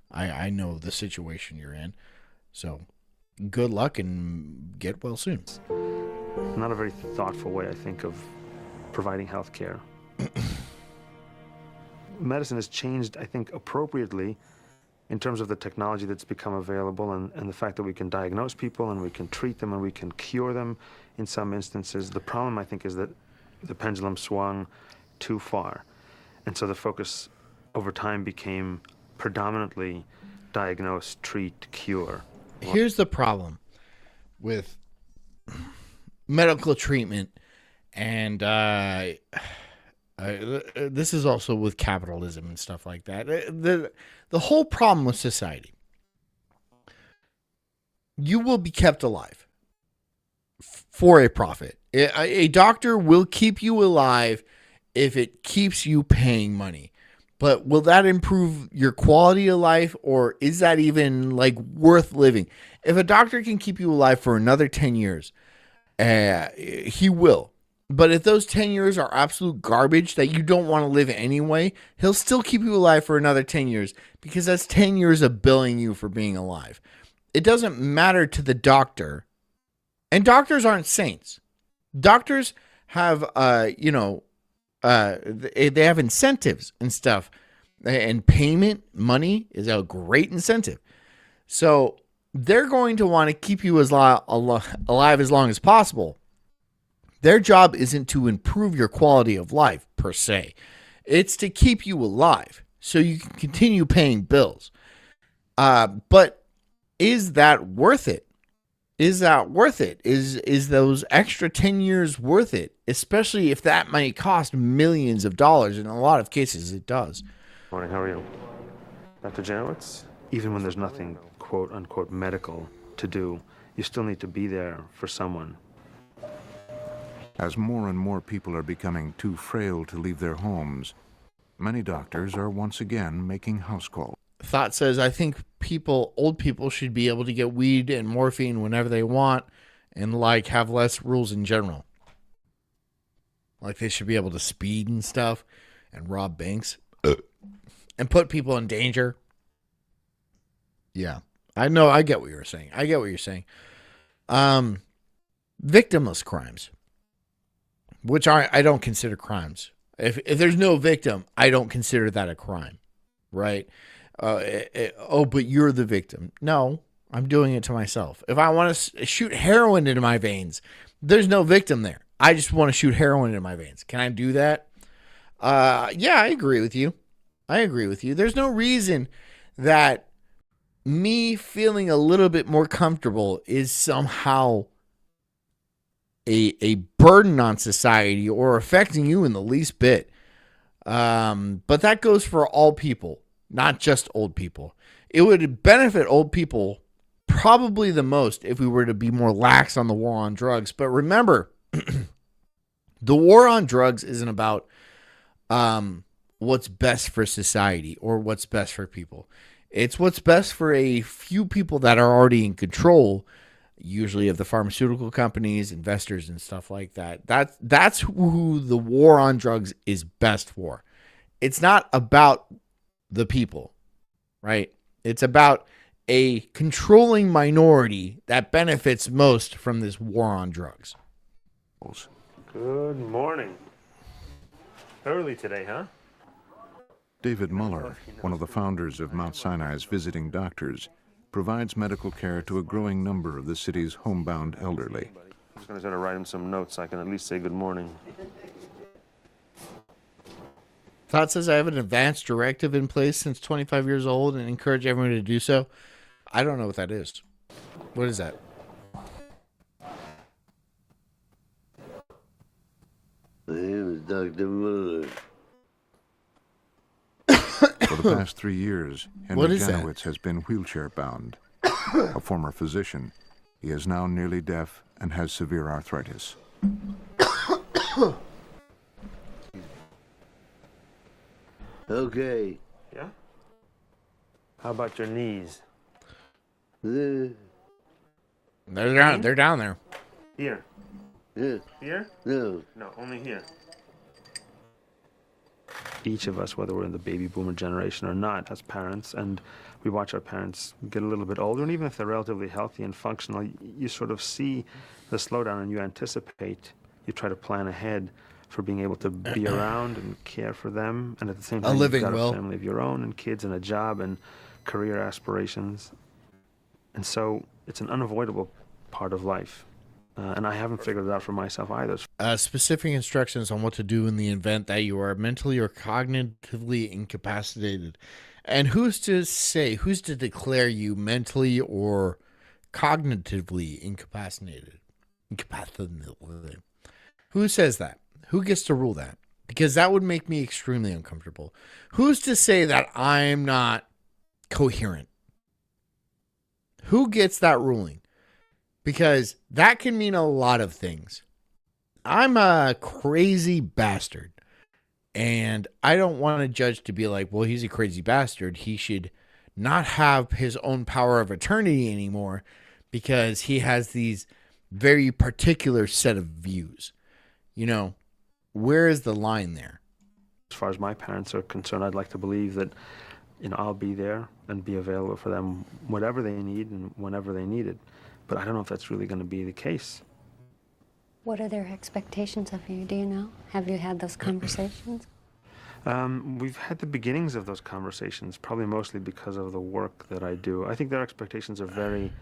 I know the situation you're in. So good luck and get well soon. Not a very thoughtful way, I think, of providing health care. Medicine has changed, I think, appropriately in terms of the technology that's become available and the fact that we can diagnose people and we can treat them and we can cure them in some instances. The problem, I think, is that the pendulum swung too far. And so the focus over time became predominantly diagnose, treat, cure. Here's the problem with medical treatment, and this is also with capitalism and stuff like that. The whole problem with society, you will be kept alive for a profit. A doctor will keep you alive if it keeps you paying money. But will that improve your quality of life, or is that even like worth living? If a doctor can keep you alive for another 10 years, he will. But if those 10 years are absolute garbage that you don't want to live anyway, he'll still keep you alive for another 10 years because that's 10 years of billing you for being alive. It doesn't matter to the doctor. And doctors aren't saints. Doctors have, they have incentives and stuff. And payment, money is a great incentive. So they're going to want to keep you as alive as long as possible. Their job isn't to improve your quality of life, per se. It's to keep you alive so you can continue paying bills. But is that worth it? Is that worth it? Is those extra 10 years worth it? especially if that might cost millions of dollars. In a lot of cases, it does. Morning, how are you? Dr. Janowitz? Even when there's nothing, quote unquote, medical to do, you still need to be there for someone. As more and more people are becoming too frail to leave their homes, many doctors are once again making house calls. Thought says, I think old people should be able to get weed and morphine whenever they want and like have less rules in general. Like they should be able to speed and stuff and rob banks and put people in danger. Yeah, I know. I get what you're saying. Victimless crimes, which I don't consider crimes. If there's no victim, I don't consider that a crime, right? But you're the victim. No, I'm doing it to myself. If I want to shoot heroin into my veins, there's no victim there. I just want to shoot heroin into my veins. Can I do that? Yeah, I agree with you. There's no reason that me feeling a little bit more comfortable is somehow a burden on society or affecting you in the least bit. But that goes for all people, not just old people. It would benefit old people probably the most if we were to be more lax on the war on drugs. But remember, the war on drugs isn't about what's best for society or what's best for people. It's what's best for a few people that are already in control, usually of the pharmaceutical companies, investors, and stuff like that. That's who the war on drugs is best for. It's not about the people, right? It's about a controlling minority that benefits most from this war on drugs. Good morning. Early today, huh? David Muller, one of the founders of Mount Sinai's Visiting Doctors, provides medical care to a growing number of the city's homebound elderly. I'm just going to try to write him some notes so I can at least say good morning. Thought says I have an advanced directive in place since 25 years old and encourage everyone to do so. I don't know what that is. What is that? My name is Dr. Muller. For the past 3 years, Henry Janowitz has been wheelchair-bound. A former physician, he is now nearly deaf and has severe arthritis. Okay. Yeah? How about your knees? They're down there. Here. Yeah. Here? No. No, only here. Each of us, whether we're in the baby boomer generation or not, as parents, and we watch our parents get a little bit older, and even if they're relatively healthy and functional, you sort of see the slowdown and you anticipate, you try to plan ahead for being able to be around and care for them, and at the same time, you've got a family of your own and kids and a job and career aspirations. And so it's an unavoidable part of life. And I haven't figured it out for myself either. Specific instructions on what to do in the event that you are mentally or cognitively incapacitated. And who's to declare you mentally or cognitively incapacitated? Who says that? Who gets to rule that? Because that would make me extremely uncomfortable. Who's to say that I'm not coherent? Who gets that ruling? Because that can mean a lot of things. I'm a crazy bastard. And I don't want a judge to be like, well, he's a crazy bastard. He should not have his own power of attorney anymore because he has these very particular set of views. You know, where is the line there? As far as my parents are concerned, I'd like to believe that, I'll be there and be available for them whatever they need and whenever they need it. But I don't know if that's really going to be the case. What are their expectations of you? Do you know? Have you had those conversations? We've had the beginnings of those conversations, probably mostly because of the work that I do. I think their expectations are very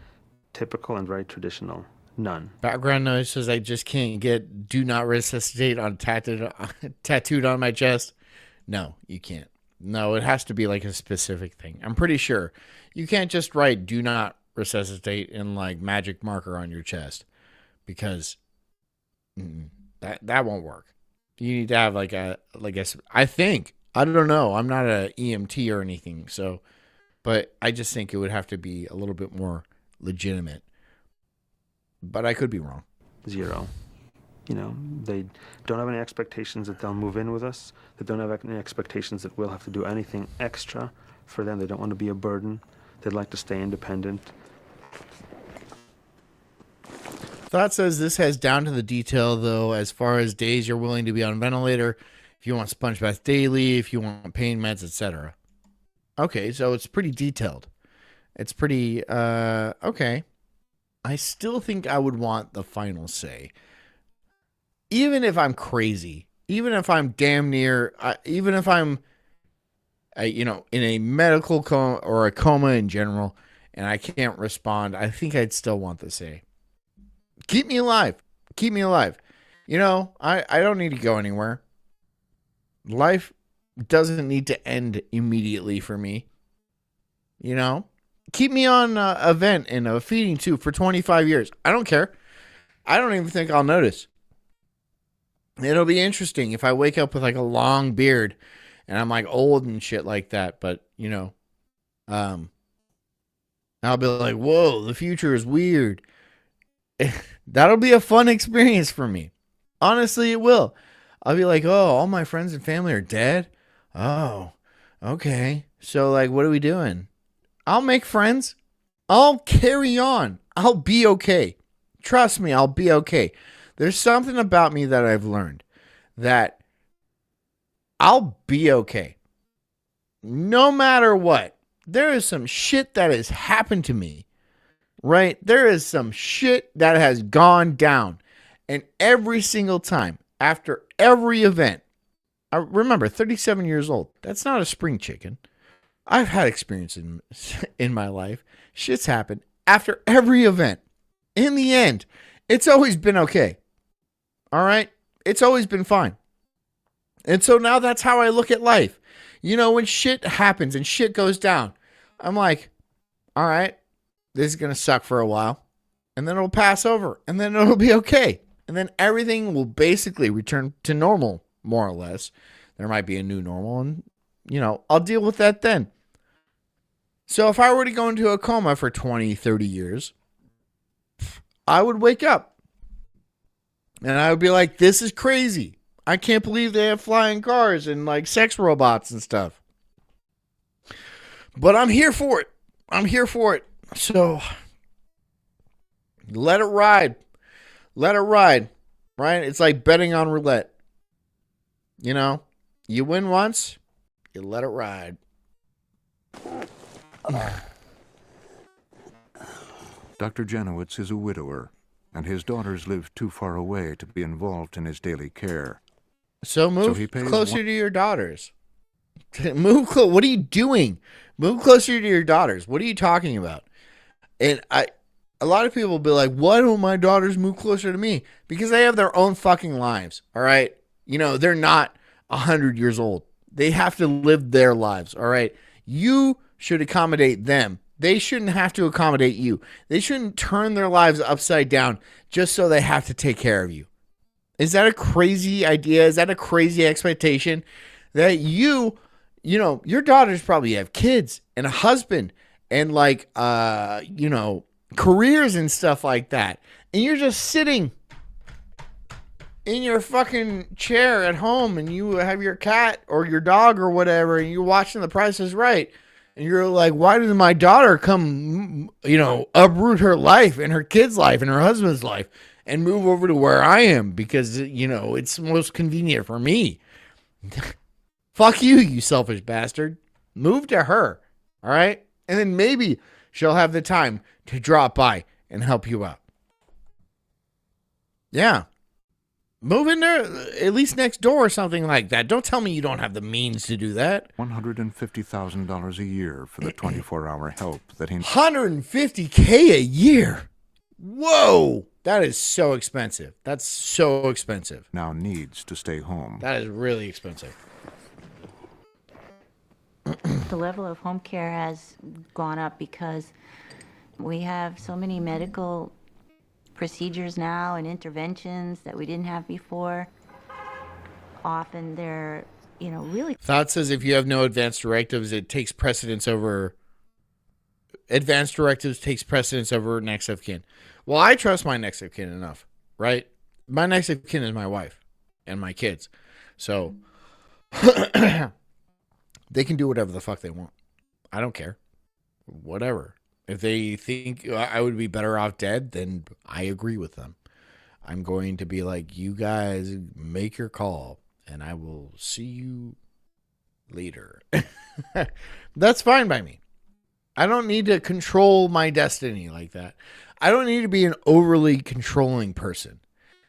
typical and very traditional. None. Background noise says I just can't get "do not resuscitate" on tattooed on my chest. No, you can't. No, it has to be like a specific thing. I'm pretty sure you can't just write "do not resuscitate" in like magic marker on your chest because That won't work. You need to have I think, I don't know. I'm not a EMT or anything, so, but I just think it would have to be a little bit more legitimate. But I could be wrong. 0. They don't have any expectations that they'll move in with us. They don't have any expectations that we'll have to do anything extra for them. They don't want to be a burden. They'd like to stay independent. Thought says this has down to the detail, though, as far as days you're willing to be on ventilator, if you want sponge bath daily, if you want pain meds, etc. Okay, so it's pretty detailed. It's pretty, okay. I still think I would want the final say. Even if I'm crazy, even if I'm damn near, even if I'm, in a medical coma or a coma in general, and I can't respond, I think I'd still want the say. Keep me alive. Keep me alive. I don't need to go anywhere. Life doesn't need to end immediately for me. Keep me on a vent and a feeding tube for 25 years. I don't care. I don't even think I'll notice. It'll be interesting if I wake up with like a long beard and I'm like old and shit like that. But, I'll be like, whoa, the future is weird. That'll be a fun experience for me. Honestly, it will. I'll be like, oh, all my friends and family are dead. Oh, okay. So like, what are we doing? I'll make friends. I'll carry on. I'll be okay. Trust me, I'll be okay. There's something about me that I've learned that I'll be okay. No matter what. There is some shit that has happened to me, right? There is some shit that has gone down. And every single time, after every event, I remember 37 years old. That's not a spring chicken. I've had experience in my life. Shit's happened. After every event, in the end, it's always been okay. All right? It's always been fine. And so now that's how I look at life. When shit happens and shit goes down, I'm like, all right, this is going to suck for a while. And then it'll pass over. And then it'll be okay. And then everything will basically return to normal, more or less. There might be a new normal. And, I'll deal with that then. So if I were to go into a coma for 20, 30 years, I would wake up. And I would be like, this is crazy. I can't believe they have flying cars and like sex robots and stuff. But I'm here for it. I'm here for it. So let it ride. Let it ride. Right? It's like betting on roulette. You win once, you let it ride. Dr. Janowitz is a widower, and his daughters live too far away to be involved in his daily care. So move closer to your daughters. What are you doing? Move closer to your daughters. What are you talking about? And a lot of people will be like, why don't my daughters move closer to me? Because they have their own fucking lives. All right. They're not 100 years old. They have to live their lives. All right. You should accommodate them. They shouldn't have to accommodate you. They shouldn't turn their lives upside down just so they have to take care of you. Is that a crazy idea? Is that a crazy expectation that your daughters probably have kids and a husband and careers and stuff like that. And you're just sitting in your fucking chair at home and you have your cat or your dog or whatever and you're watching The Price is Right. And you're like, why did my daughter come, uproot her life and her kid's life and her husband's life and move over to where I am because, it's most convenient for me. Fuck you, you selfish bastard. Move to her, all right? And then maybe she'll have the time to drop by and help you out. Yeah. Move in there, at least next door or something like that. Don't tell me you don't have the means to do that. $150,000 a year for the 24-hour help that he... $150K a year? Whoa! That is so expensive. That's so expensive. Now needs to stay home. That is really expensive. The level of home care has gone up because we have so many medical procedures now and interventions that we didn't have before. Often they're, really... Thought says if you have no advanced directives, it takes precedence over... Advanced directives takes precedence over next of kin. Well, I trust my next of kin enough, right? My next of kin is my wife and my kids. So they can do whatever the fuck they want. I don't care. Whatever. If they think I would be better off dead, then I agree with them. I'm going to be like, you guys make your call and I will see you later. That's fine by me. I don't need to control my destiny like that. I don't need to be an overly controlling person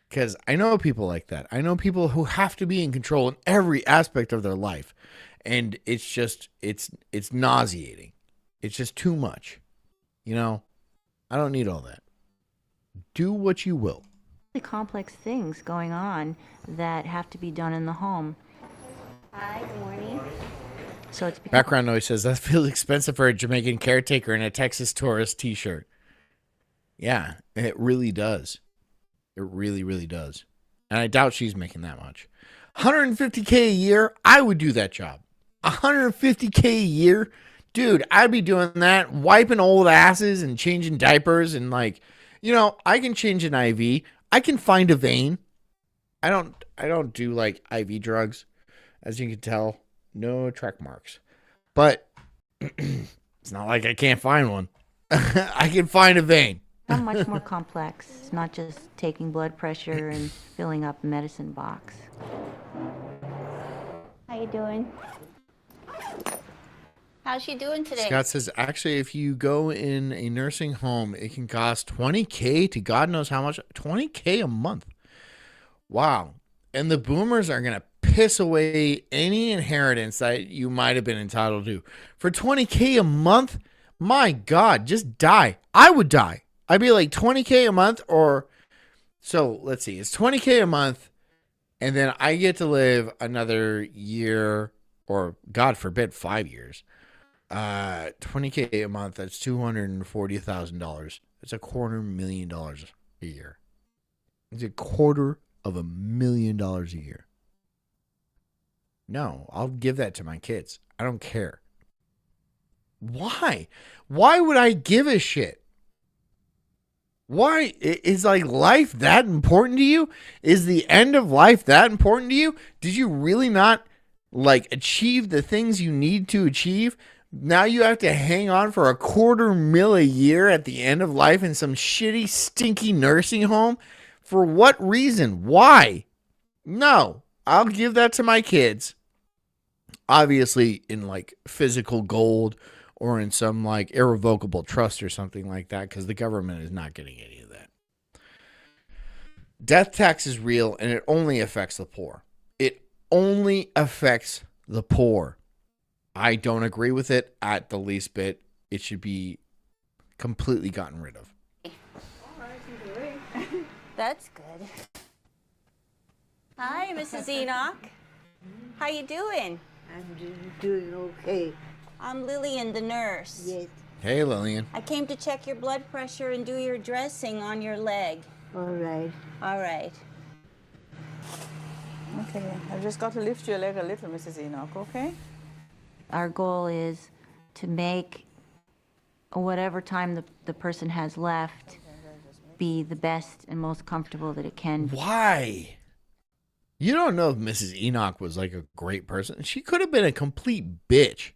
because I know people like that. I know people who have to be in control in every aspect of their life. And it's just, it's nauseating. It's just too much. I don't need all that. Do what you will. Really complex things going on that have to be done in the home. Hi, good morning. So it's background noise says that feels expensive for a Jamaican caretaker in a Texas tourist t-shirt. Yeah, it really does. It really, really does. And I doubt she's making that much. $150K a year, I would do that job. $150K a year? Dude, I'd be doing that, wiping old asses and changing diapers and I can change an IV. I can find a vein. I don't do IV drugs, as you can tell. No track marks. But it's not like I can't find one. I can find a vein. Not much more complex. It's not just taking blood pressure and filling up a medicine box. How you doing? How's she doing today? Scott says, actually, if you go in a nursing home, it can cost $20K to God knows how much. $20K a month. Wow. And the boomers are going to piss away any inheritance that you might have been entitled to. For $20K a month, my God, just die. I would die. I'd be like $20K a month so let's see, it's $20K a month and then I get to live another year or God forbid 5 years. $20K a month, that's $240,000. It's $250,000 a year. It's $250,000 a year. No, I'll give that to my kids. I don't care. Why? Why would I give a shit? Why? Is life that important to you? Is the end of life that important to you? Did you really not achieve the things you need to achieve? Now you have to hang on for $250,000 a year at the end of life in some shitty, stinky nursing home? For what reason? Why? No, I'll give that to my kids. Obviously in physical gold or in some irrevocable trust or something like that, because the government is not getting any of that. Death tax is real and it only affects the poor. It only affects the poor. I don't agree with it at the least bit. It should be completely gotten rid of. That's good. Hi, Mrs. Enoch. How you doing? I'm doing okay. I'm Lillian, the nurse. Yes. Hey, Lillian. I came to check your blood pressure and do your dressing on your leg. All right. All right. Okay, I've just got to lift your leg a little, Mrs. Enoch, okay? Our goal is to make whatever time the person has left be the best and most comfortable that it can be. Why? You don't know if Mrs. Enoch was a great person. She could have been a complete bitch.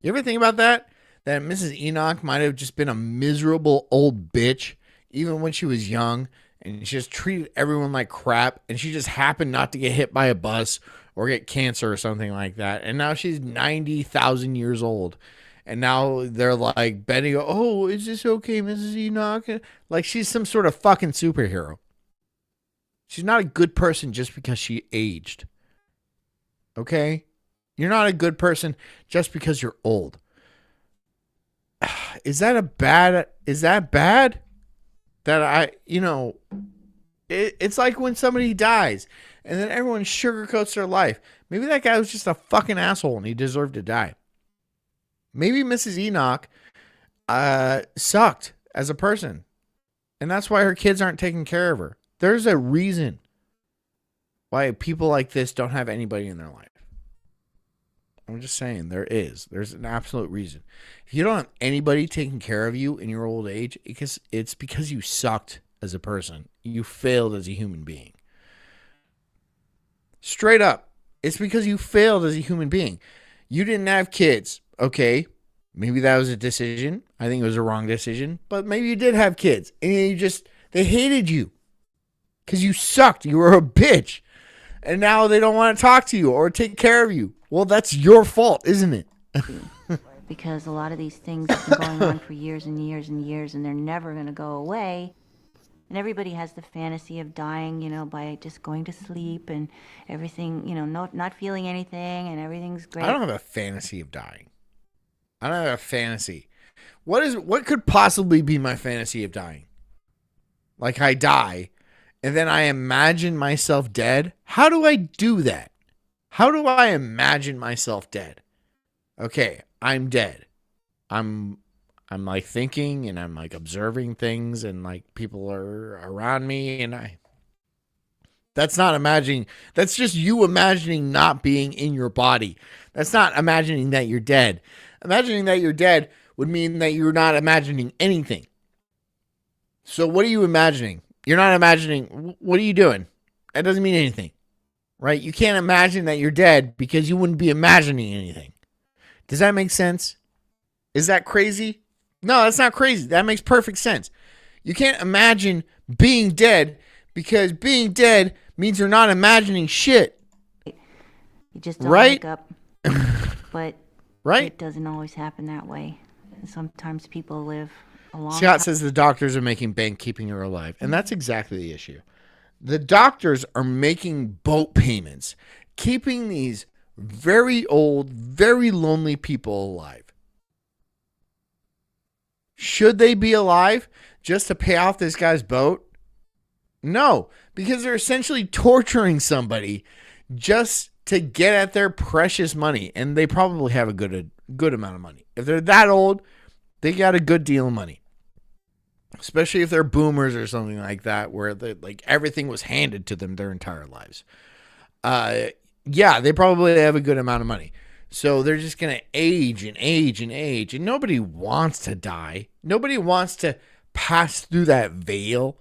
You ever think about that? That Mrs. Enoch might have just been a miserable old bitch, even when she was young, and she just treated everyone like crap, and she just happened not to get hit by a bus or get cancer or something like that. And now she's 90,000 years old. And now they're betting, oh, is this okay, Mrs. Enoch? She's some sort of fucking superhero. She's not a good person just because she aged. Okay? You're not a good person just because you're old. Is that bad? That it's like when somebody dies and then everyone sugarcoats their life. Maybe that guy was just a fucking asshole and he deserved to die. Maybe Mrs. Enoch sucked as a person. And that's why her kids aren't taking care of her. There's a reason why people like this don't have anybody in their life. I'm just saying, there's an absolute reason. If you don't have anybody taking care of you in your old age, it's because you sucked as a person. You failed as a human being. Straight up. It's because you failed as a human being. You didn't have kids. Okay. Maybe that was a decision. I think it was a wrong decision. But maybe you did have kids. And they hated you. Because you sucked. You were a bitch. And now they don't want to talk to you or take care of you. Well, that's your fault, isn't it? Because a lot of these things have been going on for years and years and years, and they're never going to go away. And everybody has the fantasy of dying, by just going to sleep and everything, not feeling anything and everything's great. I don't have a fantasy of dying. I don't have a fantasy. What could possibly be my fantasy of dying? Like I die and then I imagine myself dead? How do I do that? How do I imagine myself dead? Okay, I'm dead. I'm like thinking and I'm like observing things and like people are around me and that's not imagining. That's just you imagining not being in your body. That's not imagining that you're dead. Imagining that you're dead would mean that you're not imagining anything. So what are you imagining? You're not imagining. What are you doing? That doesn't mean anything, right? You can't imagine that you're dead because you wouldn't be imagining anything. Does that make sense? Is that crazy? No, that's not crazy. That makes perfect sense. You can't imagine being dead because being dead means you're not imagining shit. You just don't right? wake up. But right? It doesn't always happen that way. And sometimes people live a long Scott time. says the doctors are making bank keeping her alive. And that's exactly the issue. The doctors are making boat payments, keeping these very old, very lonely people alive. Should they be alive just to pay off this guy's boat? No, because they're essentially torturing somebody just to get at their precious money. And they probably have a good amount of money. If they're that old, they got a good deal of money. Especially if they're boomers or something like that, where like everything was handed to them their entire lives. Yeah, they probably have a good amount of money. So they're just going to age and age and age. And nobody wants to die. Nobody wants to pass through that veil.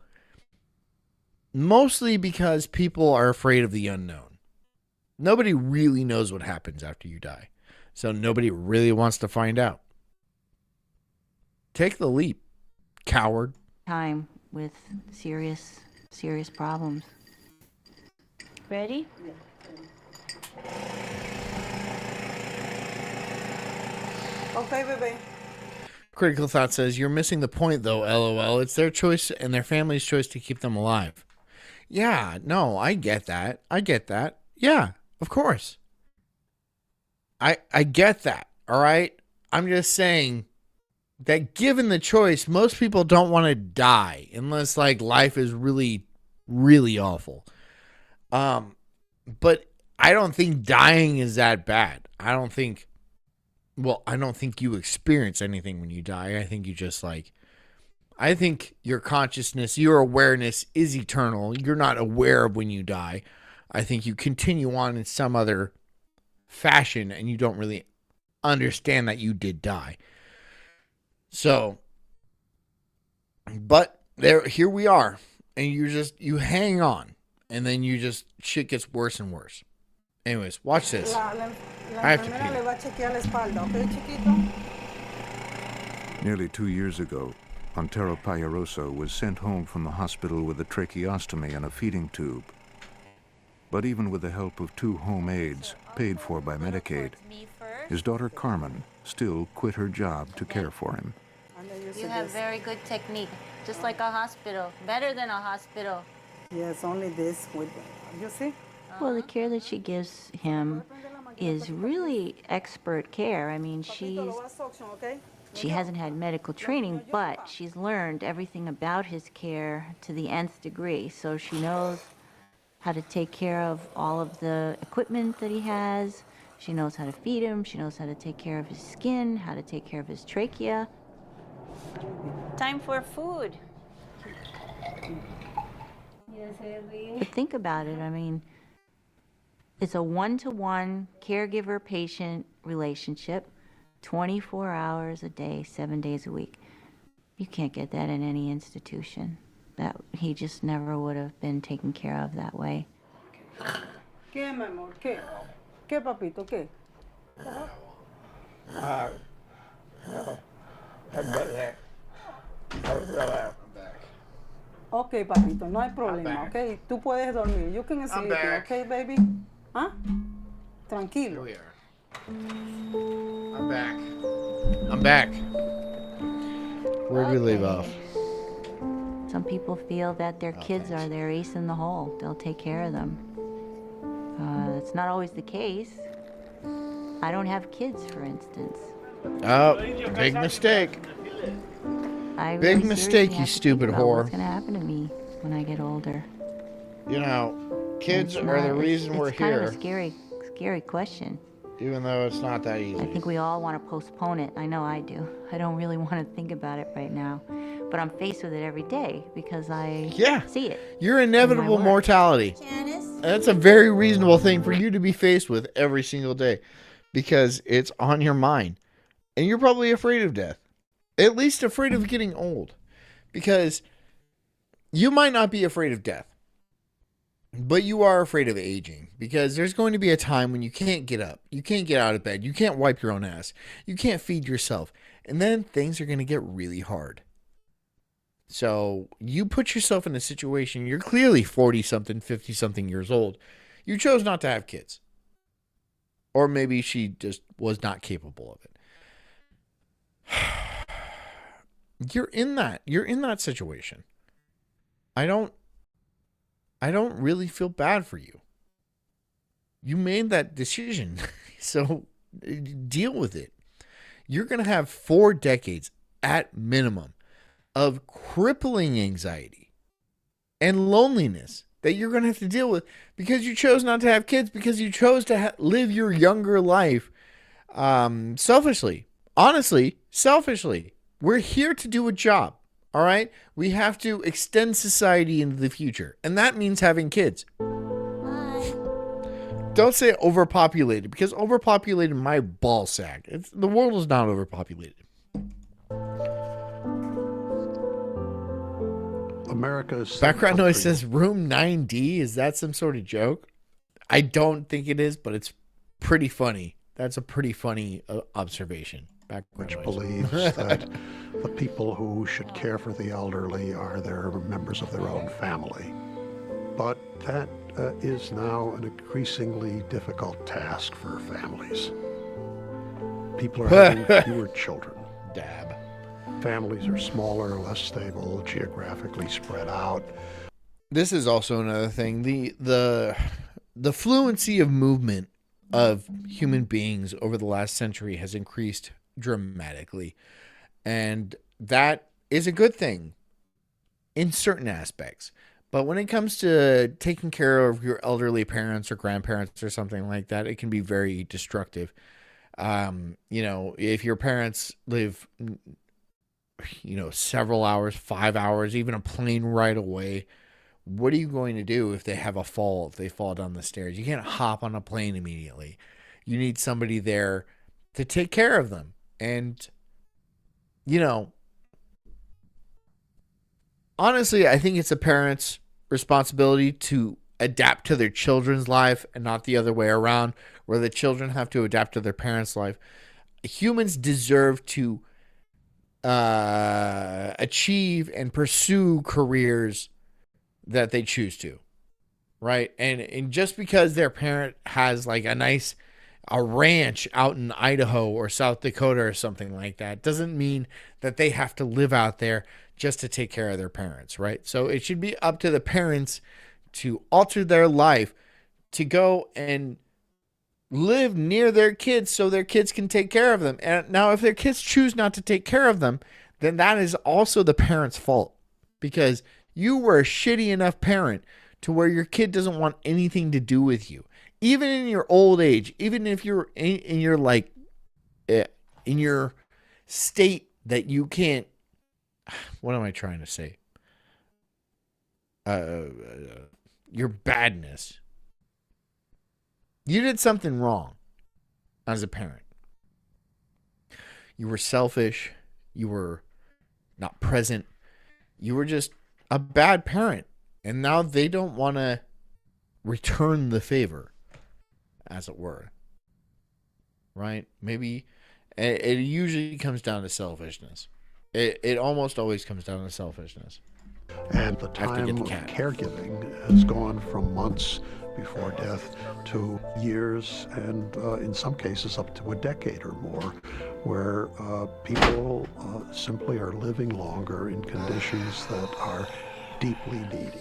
Mostly because people are afraid of the unknown. Nobody really knows what happens after you die. So nobody really wants to find out. Take the leap, coward. Time with serious problems. Ready? Okay, baby. Critical Thought says, you're missing the point, though, LOL. It's their choice and their family's choice to keep them alive. Yeah, no, I get that. Yeah, of course. I get that, all right? I'm just saying that given the choice, most people don't want to die unless, like, life is really, really awful. But I don't think dying is that bad. I don't think you experience anything when you die. I think you just I think your consciousness, your awareness is eternal. You're not aware of when you die. I think you continue on in some other fashion and you don't really understand that you did die. So, but here we are. And you hang on. And then shit gets worse and worse. Anyways, watch this. I have to pee. Nearly 2 years ago, Antero Payaroso was sent home from the hospital with a tracheostomy and a feeding tube. But even with the help of 2 home aides, paid for by Medicaid, his daughter Carmen still quit her job to care for him. You have very good technique, just like a hospital, better than a hospital. Yes, only this with, you see? Well, the care that she gives him is really expert care. I mean, she hasn't had medical training, but she's learned everything about his care to the nth degree. So she knows how to take care of all of the equipment that he has. She knows how to feed him. She knows how to take care of his skin, how to take care of his trachea. Time for food. But think about it. I mean, it's a one-to-one caregiver-patient relationship, 24 hours a day, 7 days a week. You can't get that in any institution. That he just never would have been taken care of that way. ¿Qué, mi amor? ¿Qué? ¿Qué, papito? ¿Qué? Ok, papito, no hay problema, ok? Tú puedes dormir. You can sleep, ok, baby? ¿Ah? Tranquilo. Here we are. I'm back. Where'd we leave off? Some people feel that their kids are their ace in the hole. They'll take care of them. It's not always the case. I don't have kids, for instance. Oh, big mistake. I Big really mistake, seriously you have to stupid think about whore. What's going to happen to me when I get older? You know, kids It's are the not- reason we're It's kind here, of a scary question. even though it's not that easy. I think we all want to postpone it. I know I do. I don't really want to think about it right now. But I'm faced with it every day because I see it. Your inevitable mortality. That's a very reasonable thing for you to be faced with every single day because it's on your mind. And you're probably afraid of death. At least afraid of getting old. Because you might not be afraid of death. But you are afraid of aging. Because there's going to be a time when you can't get up. You can't get out of bed. You can't wipe your own ass. You can't feed yourself. And then things are going to get really hard. So you put yourself in a situation, you're clearly 40-something, 50-something years old. You chose not to have kids. Or maybe she just was not capable of it. You're in that situation. I don't really feel bad for you. You made that decision. So deal with it. You're going to have 4 decades at minimum of crippling anxiety and loneliness that you're going to have to deal with because you chose not to have kids, because you chose to live your younger life selfishly. Honestly, selfishly. We're here to do a job, all right? We have to extend society into the future, and that means having kids. Don't say overpopulated, because overpopulated my ball sack. The world is not overpopulated. America's background noise says room 9D. Is that some sort of joke? I don't think it is, but it's pretty funny. That's a pretty funny observation. Which believes that the people who should care for the elderly are their members of their own family. But that is now an increasingly difficult task for families. People are having fewer children. Dab. Families are smaller, less stable, geographically spread out. This is also another thing. The fluency of movement of human beings over the last century has increased dramatically. And that is a good thing in certain aspects. But when it comes to taking care of your elderly parents or grandparents or something like that, it can be very destructive. If your parents live several hours, 5 hours, even a plane ride away, what are you going to do if they have a fall, if they fall down the stairs? You can't hop on a plane immediately. You need somebody there to take care of them. And, honestly, I think it's a parent's responsibility to adapt to their children's life and not the other way around, where the children have to adapt to their parents' life. Humans deserve to achieve and pursue careers that they choose to, right? And just because their parent has like a ranch out in Idaho or South Dakota or something like that doesn't mean that they have to live out there just to take care of their parents, right? So it should be up to the parents to alter their life to go and live near their kids so their kids can take care of them. And now if their kids choose not to take care of them, then that is also the parent's fault, because you were a shitty enough parent to where your kid doesn't want anything to do with you. Even in your old age, even if you're in your state that you can't, what am I trying to say? your badness. You did something wrong as a parent. You were selfish. You were not present. You were just a bad parent. And now they don't want to return the favor, as it were. Right? Maybe it usually comes down to selfishness. It almost always comes down to selfishness. And the time of caregiving has gone from months before death to years, and in some cases up to a decade or more, where people simply are living longer in conditions that are deeply needy.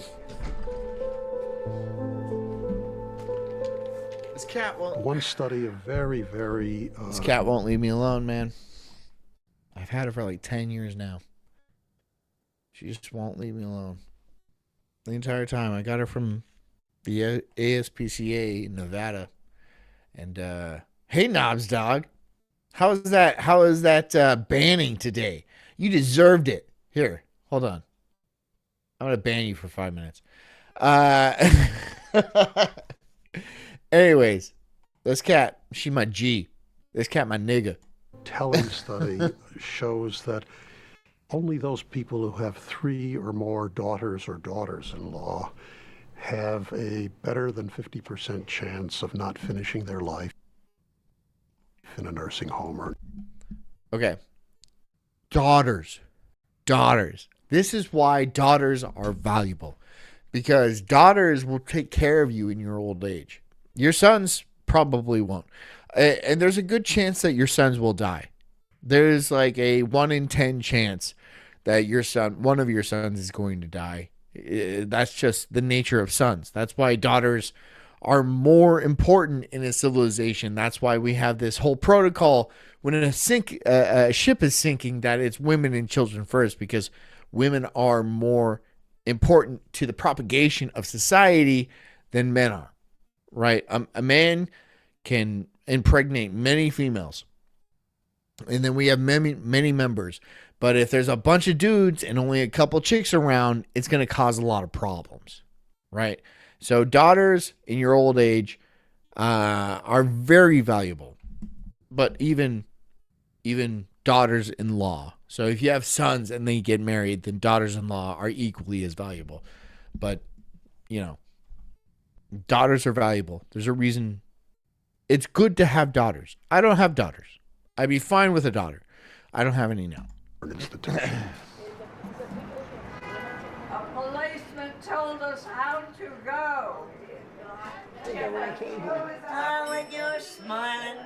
This cat won't. One study of very this cat won't leave me alone, man. I've had her for like 10 years now. She just won't leave me alone. The entire time. I got her from the ASPCA in Nevada. And hey, Knobs dog. How is that banning today? You deserved it. Here, hold on. I'm gonna ban you for 5 minutes. Anyways, this cat, she my G. This cat my nigga. Telling study shows that only those people who have 3 or more daughters or daughters-in-law have a better than 50% chance of not finishing their life in a nursing home. Okay. Daughters. This is why daughters are valuable. Because daughters will take care of you in your old age. Your sons probably won't. And there's a good chance that your sons will die. There's like a 1 in 10 chance that one of your sons is going to die. That's just the nature of sons. That's why daughters are more important in a civilization. That's why we have this whole protocol when a ship is sinking, that it's women and children first, because women are more important to the propagation of society than men are. Right? A man can impregnate many females, and then we have many members. But if there's a bunch of dudes and only a couple chicks around, it's going to cause a lot of problems, right? So daughters in your old age are very valuable, but even daughters-in-law. So if you have sons and they get married, then daughters-in-law are equally as valuable. But daughters are valuable. There's a reason. It's good to have daughters. I don't have daughters. I'd be fine with a daughter. I don't have any now. Institution. A policeman told us how to go. Oh, when you're smiling,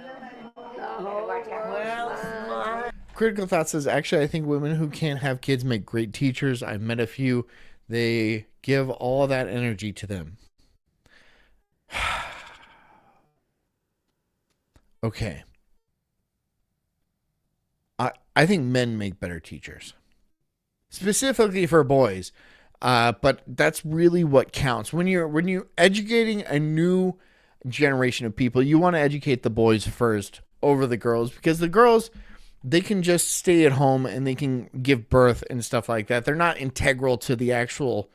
the whole world's smiling. Critical Thought says, actually, I think women who can't have kids make great teachers. I've met a few. They give all that energy to them. Okay. I think men make better teachers, specifically for boys. But that's really what counts when you're educating a new generation of people. You want to educate the boys first over the girls, because the girls, they can just stay at home and they can give birth and stuff like that. They're not integral to the actual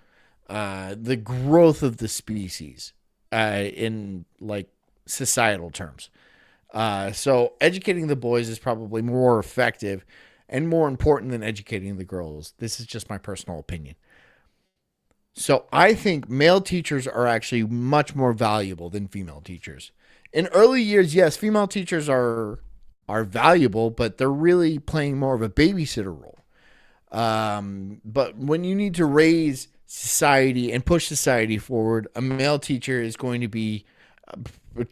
the growth of the species in like societal terms. So educating the boys is probably more effective and more important than educating the girls. This is just my personal opinion. So I think male teachers are actually much more valuable than female teachers. In early years, yes, female teachers are valuable, but they're really playing more of a babysitter role. But when you need to raise society and push society forward, a male teacher is going to be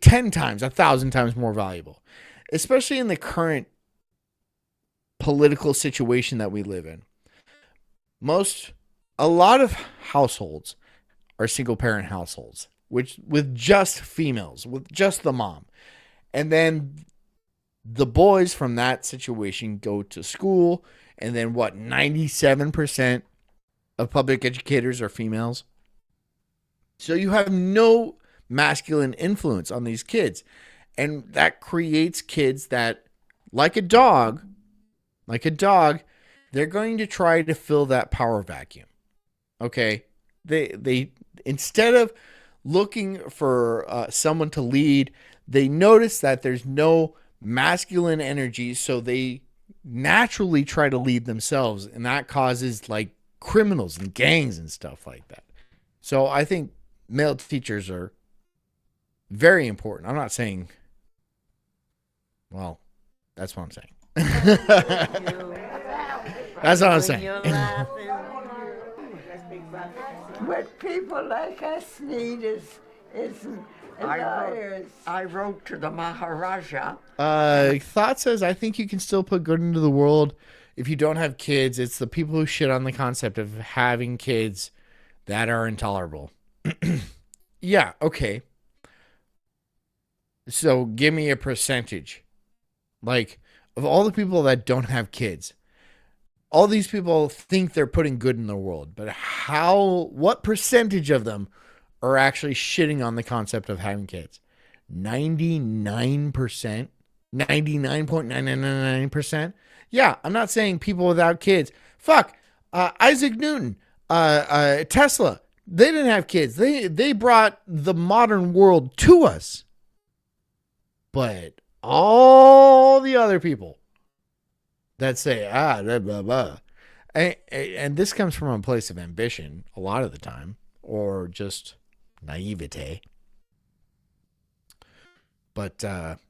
10 times, 1,000 times more valuable, especially in the current political situation that we live in. A lot of households are single parent households, with just females, with just the mom. And then the boys from that situation go to school, and then 97% of public educators are females. So you have no masculine influence on these kids. And that creates kids that, like a dog, they're going to try to fill that power vacuum. Okay? They instead of looking for someone to lead, they notice that there's no masculine energy, so they naturally try to lead themselves, and that causes like criminals and gangs and stuff like that. So I think male teachers are very important. I'm not saying, well, that's what I'm saying. That's what I'm saying. What people like us need is lawyers. I wrote to the Maharaja. Thought says, I think you can still put good into the world if you don't have kids. It's the people who shit on the concept of having kids that are intolerable. Yeah, okay. So give me a percentage. Like, of all the people that don't have kids, all these people think they're putting good in the world, but what percentage of them are actually shitting on the concept of having kids? 99%? 99.999%? Yeah, I'm not saying people without kids. Fuck, Isaac Newton, Tesla, they didn't have kids. They brought the modern world to us. But all the other people that say, blah, blah, blah. And this comes from a place of ambition a lot of the time, or just naivete. But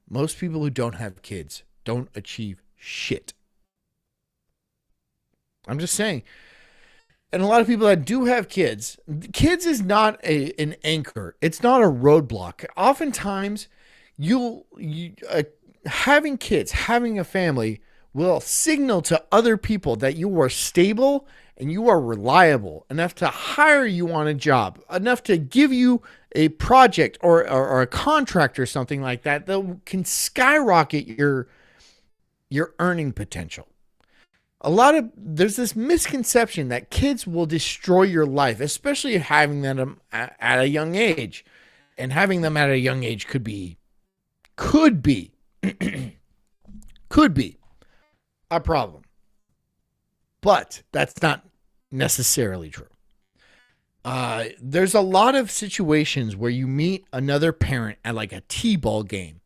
most people who don't have kids don't achieve shit. I'm just saying. And a lot of people that do have kids is not an anchor. It's not a roadblock. Oftentimes, having kids, having a family will signal to other people that you are stable and you are reliable enough to hire you on a job, enough to give you a project or a contract or something like that can skyrocket your earning potential. There's this misconception that kids will destroy your life, especially having them at a young age. And having them at a young age could be a problem. But that's not necessarily true. There's a lot of situations where you meet another parent at like a T-ball game,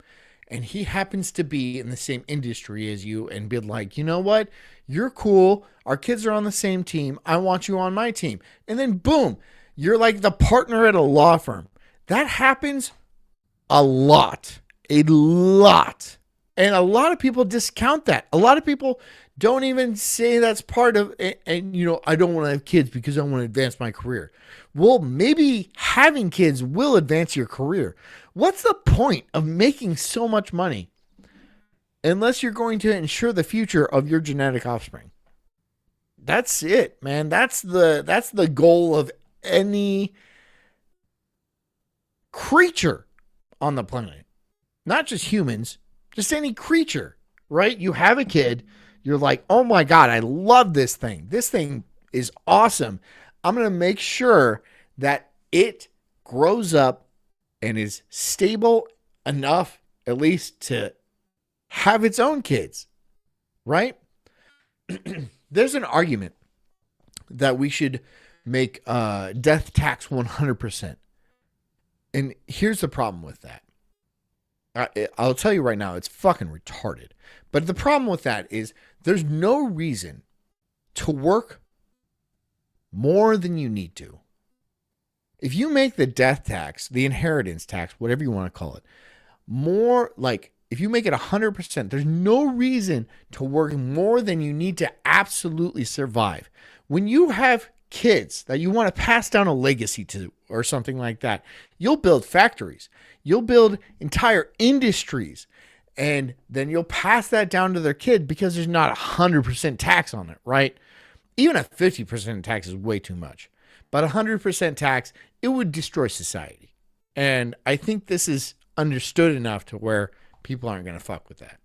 and he happens to be in the same industry as you and be like, you know what? You're cool. Our kids are on the same team. I want you on my team. And then boom, you're like the partner at a law firm. That happens a lot. And a lot of people discount that. A lot of people don't even say that's part of, and I don't want to have kids because I want to advance my career. Well, maybe having kids will advance your career. What's the point of making so much money unless you're going to ensure the future of your genetic offspring? That's it, man. That's the goal of any creature on the planet. Not just humans, just any creature, right? You have a kid, you're like, oh my God, I love this thing. This thing is awesome. I'm going to make sure that it grows up and is stable enough, at least, to have its own kids, right? There's an argument that we should make death tax 100%. And here's the problem with that. I'll tell you right now, it's fucking retarded. But the problem with that is there's no reason to work more than you need to. If you make the death tax, the inheritance tax, whatever you want to call it, more like if you make it 100%, there's no reason to work more than you need to absolutely survive. When you have kids that you want to pass down a legacy to or something like that, you'll build factories. You'll build entire industries, and then you'll pass that down to their kid because there's not 100% tax on it, right? Even a 50% tax is way too much. But 100% tax, it would destroy society. And I think this is understood enough to where people aren't going to fuck with that.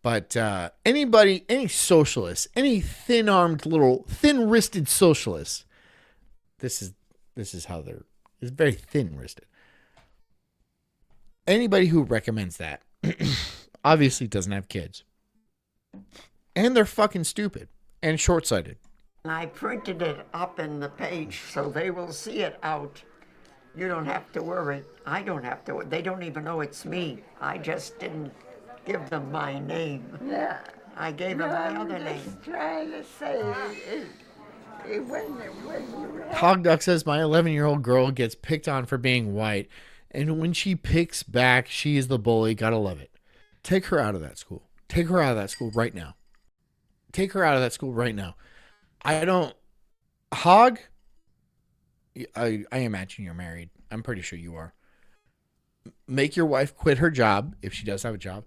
But anybody, any socialist, any thin-armed little, thin-wristed socialist, this is how it's very thin-wristed. Anybody who recommends that obviously doesn't have kids. And they're fucking stupid and short-sighted. I printed it up in the page so they will see it out. You don't have to worry. I don't have to. They don't even know it's me. I just didn't give them my name. Yeah. I gave them my other name. Trying to say when Hog Duck says, my 11-year-old girl gets picked on for being white, and when she picks back, she is the bully. Gotta love it. Take her out of that school. Take her out of that school right now. Take her out of that school right now. Hog, I imagine you're married. I'm pretty sure you are. Make your wife quit her job, if she does have a job,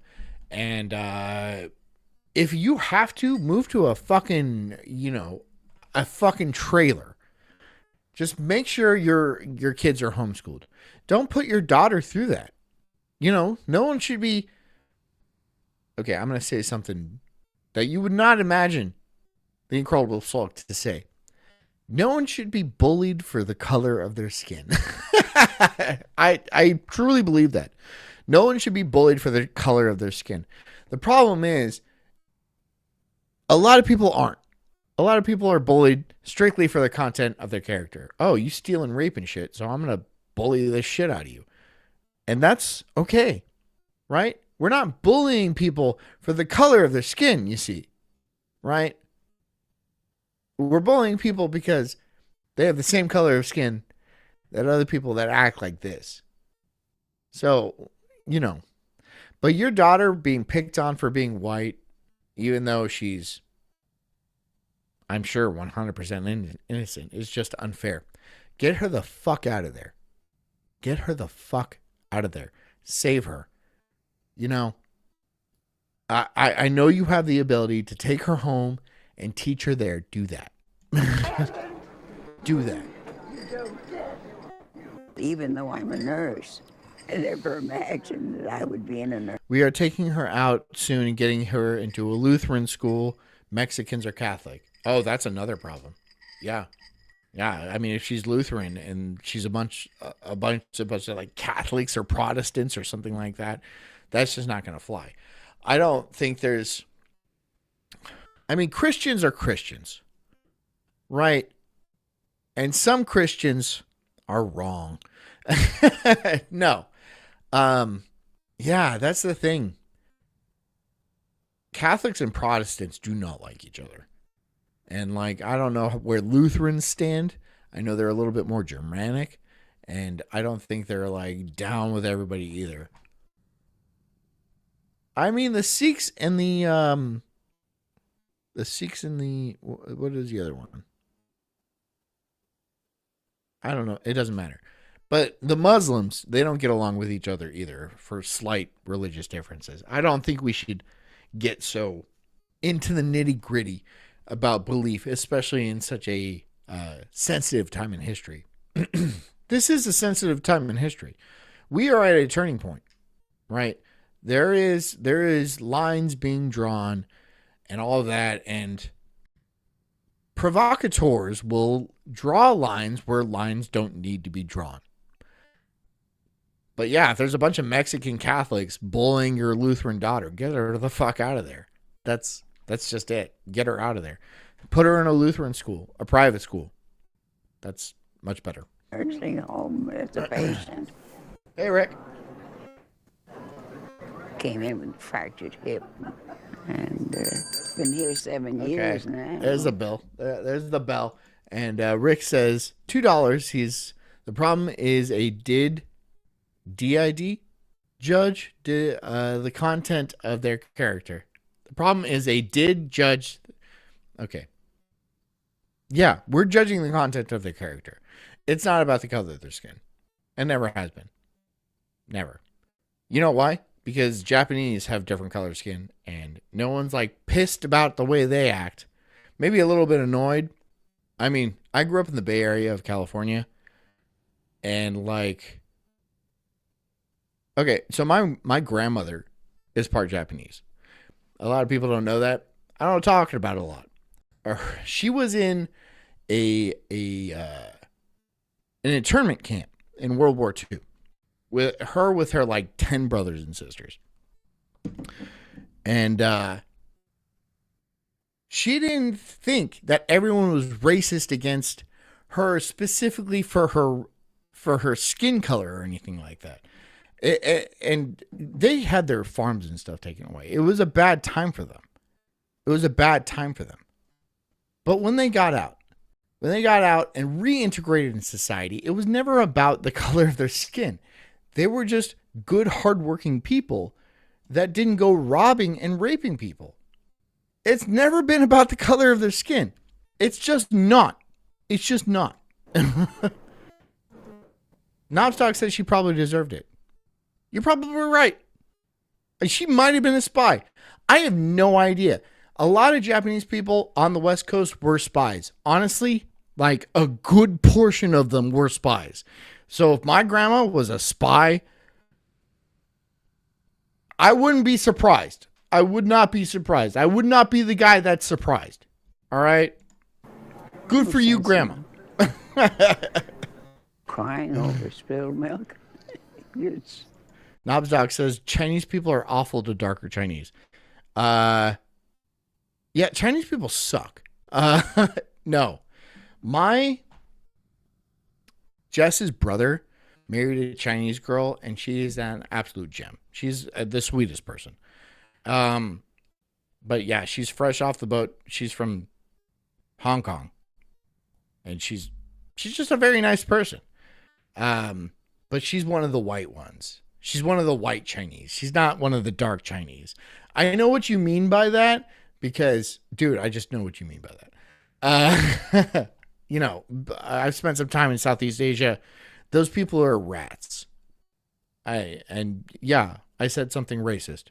and if you have to, move to a fucking trailer. Just make sure your kids are homeschooled. Don't put your daughter through that. No one should be. Okay, I'm going to say something that you would not imagine the Incredible Sulk to say. No one should be bullied for the color of their skin. I truly believe that. No one should be bullied for the color of their skin. The problem is, a lot of people aren't. A lot of people are bullied strictly for the content of their character. Oh, you steal and rape and shit, so I'm going to bully the shit out of you. And that's okay, right? We're not bullying people for the color of their skin, you see, right? We're bullying people because they have the same color of skin that other people that act like this. So, but your daughter being picked on for being white, even though she's, I'm sure, 100% innocent, is just unfair. Get her the fuck out of there. Get her the fuck out of there. Save her. I know you have the ability to take her home and teach her there. Do that. Do that. Even though I'm a nurse, I never imagined that I would be in a nurse. We are taking her out soon and getting her into a Lutheran school. Mexicans are Catholic. Oh, that's another problem. Yeah. Yeah. I mean, if she's Lutheran and she's a bunch of like Catholics or Protestants or something like that, that's just not going to fly. I don't think Christians are Christians, right? And some Christians are wrong. No. Yeah, that's the thing. Catholics and Protestants do not like each other. And I don't know where Lutherans stand. I know they're a little bit more Germanic, and I don't think they're down with everybody either. I mean, the Sikhs and what is the other one? I don't know. It doesn't matter. But the Muslims, they don't get along with each other either for slight religious differences. I don't think we should get so into the nitty-gritty about belief, especially in such a sensitive time in history. This is a sensitive time in history. We are at a turning point, right? There is lines being drawn and all of that, and provocateurs will draw lines where lines don't need to be drawn. But yeah, if there's a bunch of Mexican Catholics bullying your Lutheran daughter, get her the fuck out of there. That's just it. Get her out of there. Put her in a Lutheran school, a private school. That's much better. Nursing home as a patient. Hey, Rick. Came in with a fractured hip, and been here 7 years now. There's the bill. There's the bell. And Rick says $2. The problem is a DID judge the content of their character. The problem is a did judge. Okay. Yeah, we're judging the content of their character. It's not about the color of their skin. It never has been. Never. You know why? Because Japanese have different color skin, and no one's pissed about the way they act. Maybe a little bit annoyed. I mean, I grew up in the Bay Area of California, and okay, so my grandmother is part Japanese. A lot of people don't know that. I don't talk about it a lot. She was in an internment camp in World War II with her 10 brothers and sisters. And She didn't think that everyone was racist against her specifically for her skin color or anything like that. And they had their farms and stuff taken away. It was a bad time for them. It was a bad time for them. But when they got out and reintegrated in society, it was never about the color of their skin. They were just good, hardworking people that didn't go robbing and raping people. It's never been about the color of their skin. It's just not. It's just not. Knobstock says she probably deserved it. You're probably right. She might have been a spy. I have no idea. A lot of Japanese people on the West Coast were spies. Honestly, like a good portion of them were spies. So if my grandma was a spy, I wouldn't be surprised. I would not be surprised. I would not be the guy that's surprised. All right? Good for you, Grandma. Crying over spilled milk. It's Knobsdog says Chinese people are awful to darker Chinese. Yeah, Chinese people suck. No. Jess's brother married a Chinese girl, and she is an absolute gem. She's the sweetest person. But yeah, she's fresh off the boat. She's from Hong Kong, and she's just a very nice person. But she's one of the white ones. She's one of the white Chinese. She's not one of the dark Chinese. I know what you mean by that because, dude, I just know what you mean by that. You know, I've spent some time in Southeast Asia. Those people are rats. I said something racist.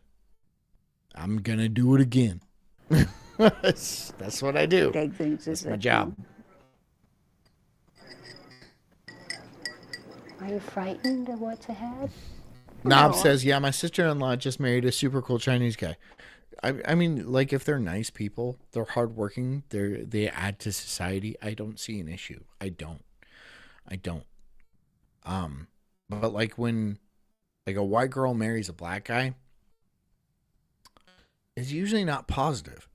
I'm going to do it again. That's what I do. That's my job. Are you frightened of what's ahead? Knob says, yeah, my sister-in-law just married a super cool Chinese guy. I mean, like, if they're nice people, they're hardworking, they add to society, I don't see an issue. I don't. But like when like a white girl marries a black guy, it's usually not positive.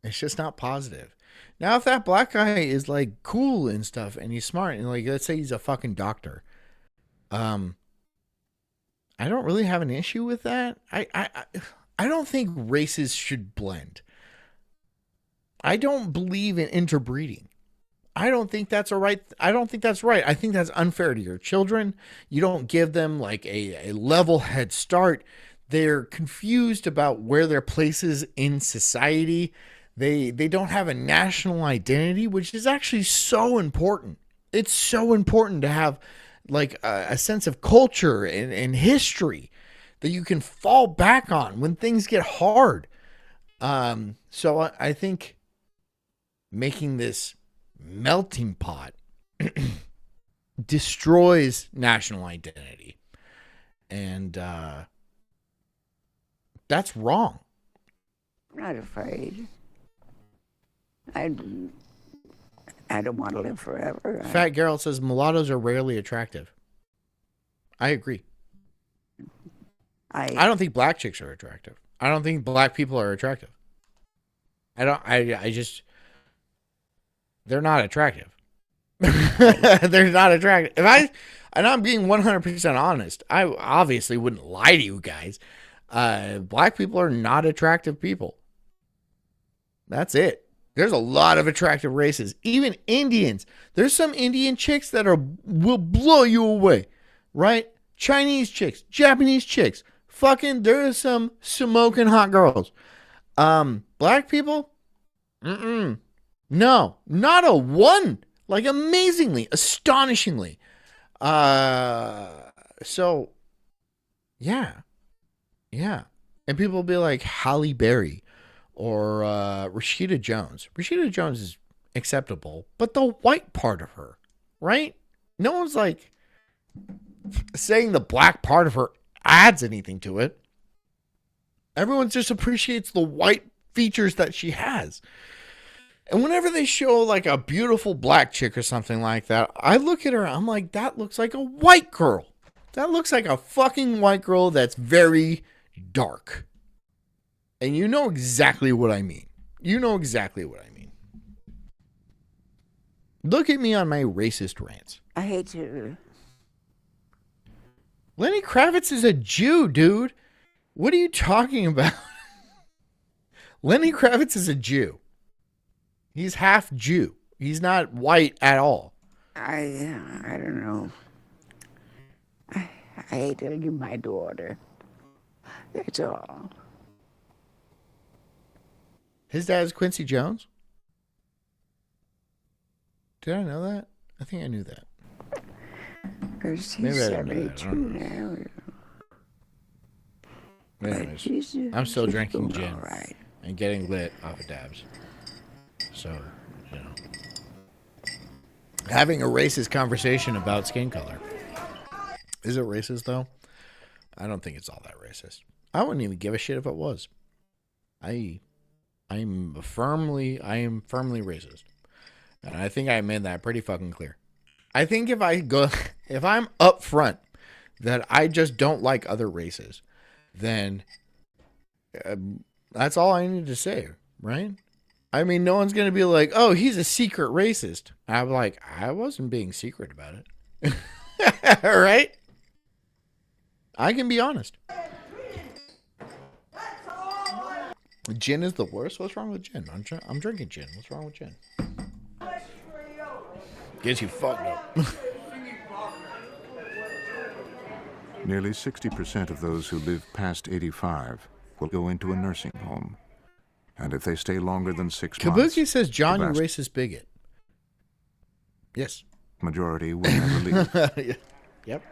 It's just not positive. Now, if that black guy is like cool and stuff and he's smart and like, let's say he's a fucking doctor, I don't really have an issue with that. I don't think races should blend. I don't believe in interbreeding. I don't think that's right. I think that's unfair to your children. You don't give them like a level head start. They're confused about where their place is in society. They don't have a national identity, which is actually so important. It's so important to have like a sense of culture and history that you can fall back on when things get hard. So I think making this melting pot destroys national identity. And that's wrong. I'm not afraid. I don't want to live forever. Fat Geralt says mulattoes are rarely attractive. I agree. I don't think black chicks are attractive. I don't think black people are attractive. I just, they're not attractive. They're not attractive. And I'm being 100% honest, I obviously wouldn't lie to you guys. Black people are not attractive people. That's it. There's a lot of attractive races. Even Indians. There's some Indian chicks that will blow you away. Right? Chinese chicks. Japanese chicks. Fucking, there's some smoking hot girls. Black people? No. Not a one. Like, amazingly. Astonishingly. So, yeah. Yeah. And people will be like, Halle Berry. Or Rashida Jones. Rashida Jones is acceptable, but the white part of her, right? No one's like saying the black part of her adds anything to it. Everyone just appreciates the white features that she has. And whenever they show like a beautiful black chick or something like that, I look at her, I'm like, that looks like a white girl. That looks like a fucking white girl that's very dark. And you know exactly what I mean. You know exactly what I mean. Look at me on my racist rants. I hate you. Lenny Kravitz is a Jew, dude. What are you talking about? Lenny Kravitz is a Jew. He's half Jew. He's not white at all. I don't know. I hate my daughter. That's all. His dad is Quincy Jones? Did I know that? I think I knew that. Because Maybe he's I don't know that. 72 now. Anyways, I'm still drinking gin and getting lit off of dabs. So, you know. Having a racist conversation about skin color. Is it racist, though? I don't think it's all that racist. I wouldn't even give a shit if it was. I am firmly racist. And I think I made that pretty fucking clear. I think if I'm upfront that I just don't like other races, then that's all I need to say, right? I mean, no one's going to be like, oh, he's a secret racist. I'm like, I wasn't being secret about it. All right? I can be honest. Gin is the worst? What's wrong with gin? I'm drinking gin. What's wrong with gin? Gets you fucked up. Nearly 60% of those who live past 85 will go into a nursing home. And if they stay longer than 6 months... Kabuki says, John, you racist bigot. Yes. Majority will never leave. Yep.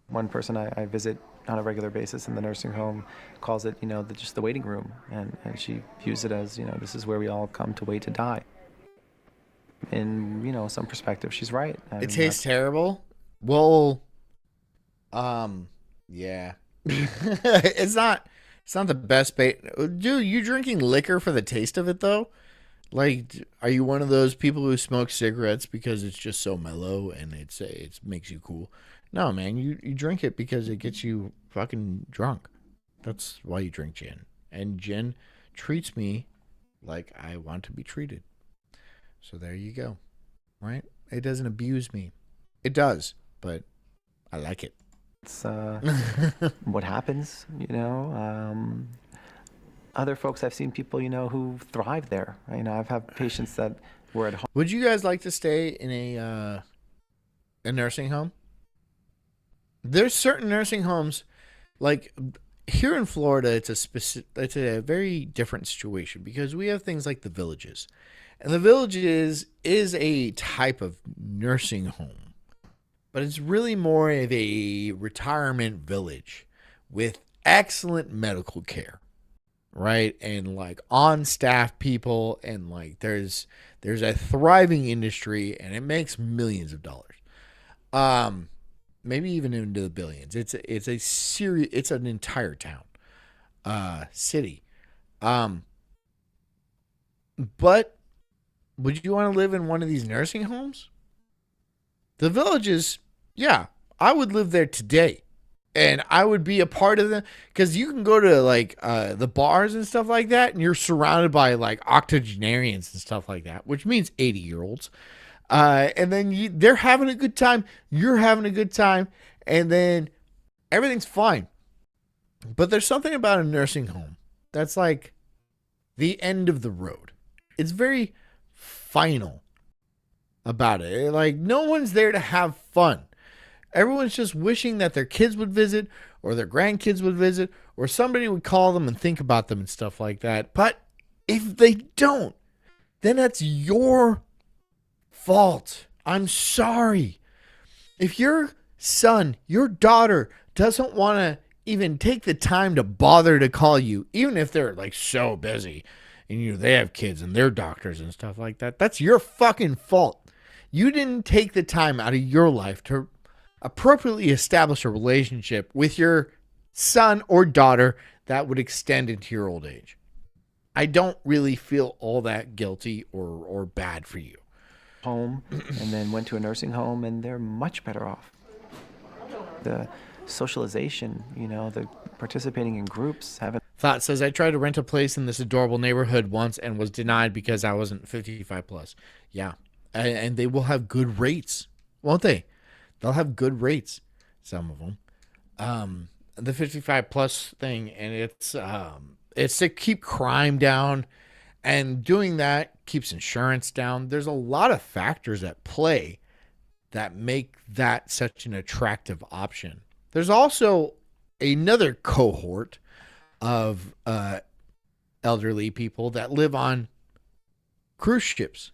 One person I visit on a regular basis in the nursing home calls it, just the waiting room. And she views it as, this is where we all come to wait to die. In, some perspective, she's right. It tastes terrible. Well, yeah. It's not the best bait. Dude, you drinking liquor for the taste of it, though? Like, are you one of those people who smoke cigarettes because it's just so mellow and it makes you cool? No, man, you drink it because it gets you fucking drunk. That's why you drink gin. And gin treats me like I want to be treated. So there you go. Right? It doesn't abuse me. It does, but I like it. It's what happens, Other folks, I've seen people, who thrive there. I've had patients that were at home. Would you guys like to stay in a nursing home? There's certain nursing homes, like here in Florida, it's a very different situation because we have things like the Villages. And the Villages is a type of nursing home, but it's really more of a retirement village with excellent medical care, right? And like on-staff people, and like there's a thriving industry, and it makes millions of dollars, maybe even into the billions. It's an entire town, city, but. Would you want to live in one of these nursing homes? The Villages, yeah, I would live there today. And I would be a part of them. Because you can go to like the bars and stuff like that. And you're surrounded by like octogenarians and stuff like that. Which means 80-year-olds. And then they're having a good time. You're having a good time. And then everything's fine. But there's something about a nursing home that's like the end of the road. It's very final about it. Like, no one's there to have fun. Everyone's just wishing that their kids would visit or their grandkids would visit or somebody would call them and think about them and stuff like that. But if they don't, then that's your fault. I'm sorry. If your son, your daughter doesn't want to even take the time to bother to call you, even if they're like so busy, and they have kids and they're doctors and stuff like that, that's your fucking fault. You didn't take the time out of your life to appropriately establish a relationship with your son or daughter that would extend into your old age. I don't really feel all that guilty or bad for you. Home and then went to a nursing home, and they're much better off. The socialization, the participating in groups, having. Thought says, I tried to rent a place in this adorable neighborhood once and was denied because I wasn't 55 plus. Yeah. And they will have good rates, won't they? They'll have good rates, some of them. The 55 plus thing, and it's to keep crime down, and doing that keeps insurance down. There's a lot of factors at play that make that such an attractive option. There's also another cohort of elderly people that live on cruise ships.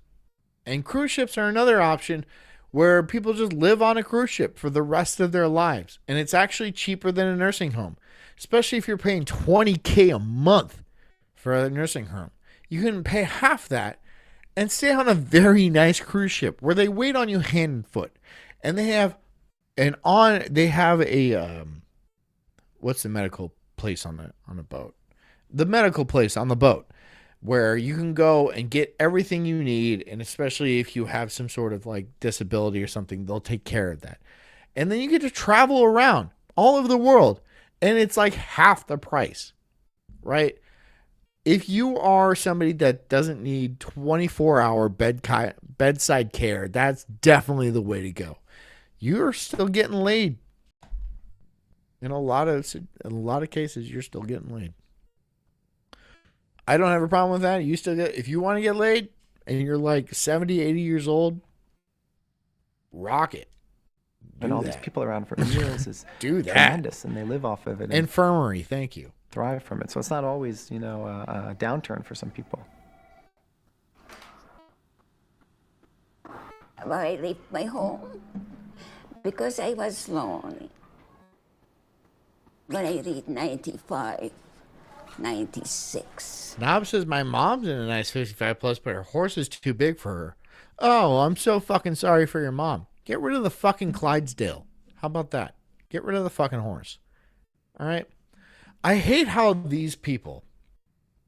And cruise ships are another option where people just live on a cruise ship for the rest of their lives. And it's actually cheaper than a nursing home, especially if you're paying $20K a month for a nursing home. You can pay half that and stay on a very nice cruise ship where they wait on you hand and foot. And they have a what's the medical place on the boat? The medical place on the boat where you can go and get everything you need, and especially if you have some sort of like disability or something, they'll take care of that. And then you get to travel around all over the world, and it's like half the price, right? If you are somebody that doesn't need 24-hour bedside care, that's definitely the way to go. You're still getting laid. In a lot of cases, you're still getting laid. I don't have a problem with that. If you want to get laid and you're like 70, 80 years old, rock it. And all these people around for years is do that. Tremendous, and they live off of it. Infirmary, thank you. Thrive from it. So it's not always, a downturn for some people. I left my home because I was lonely. When I read 95, 96. Knob says, my mom's in a nice 55 plus, but her horse is too big for her. Oh, I'm so fucking sorry for your mom. Get rid of the fucking Clydesdale. How about that? Get rid of the fucking horse. All right? I hate how these people,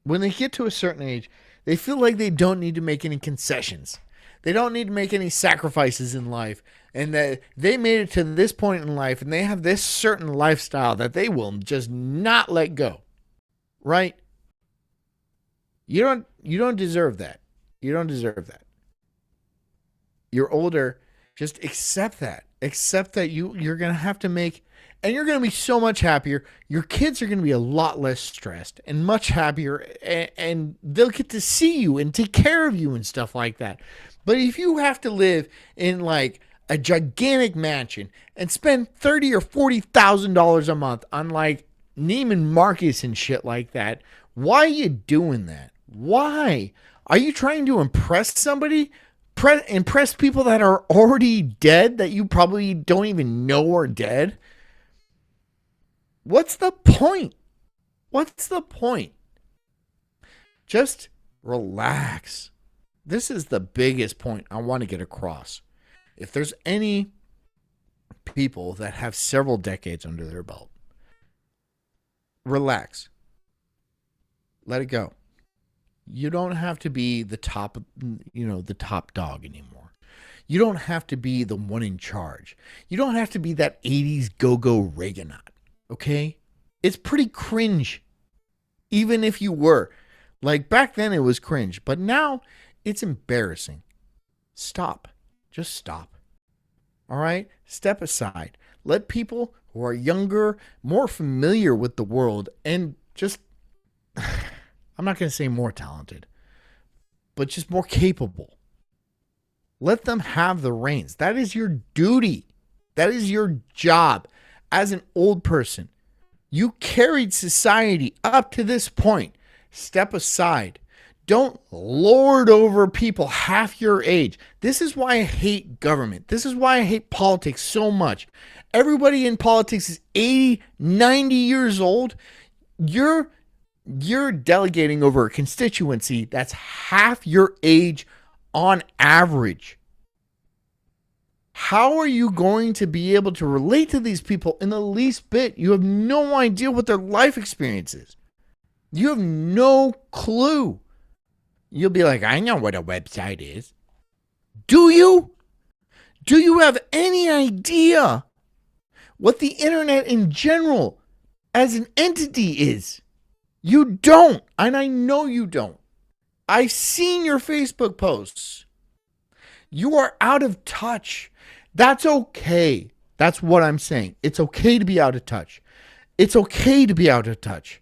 when they get to a certain age, they feel like they don't need to make any concessions. They don't need to make any sacrifices in life. And that they made it to this point in life and they have this certain lifestyle that they will just not let go. Right? You don't deserve that. You don't deserve that. You're older. Just accept that. Accept that you're going to have to make, and you're going to be so much happier. Your kids are going to be a lot less stressed and much happier, and they'll get to see you and take care of you and stuff like that. But if you have to live in like a gigantic mansion and spend $30,000 or $40,000 a month on like Neiman Marcus and shit like that, why are you doing that? Why? Are you trying to impress somebody? Impress people that are already dead that you probably don't even know are dead? What's the point? What's the point? Just relax. This is the biggest point I want to get across. If there's any people that have several decades under their belt, relax. Let it go. You don't have to be the top dog anymore. You don't have to be the one in charge. You don't have to be that 80s go-go Reaganite, okay? It's pretty cringe, even if you were. Like, back then it was cringe, but now it's embarrassing. Stop. Just stop. All right? Step aside. Let people who are younger, more familiar with the world, and just... I'm not going to say more talented, but just more capable. Let them have the reins. That is your duty. That is your job as an old person. You carried society up to this point. Step aside. Don't lord over people half your age. This is why I hate government. This is why I hate politics so much. Everybody in politics is 80, 90 years old. You're delegating over a constituency that's half your age on average. How are you going to be able to relate to these people in the least bit? You have no idea what their life experience is. You have no clue. You'll be like, I know what a website is. Do you? Do you have any idea what the internet in general as an entity is. You don't. And I know you don't. I've seen your Facebook posts. You are out of touch. That's okay. That's what I'm saying. It's okay to be out of touch. It's okay to be out of touch.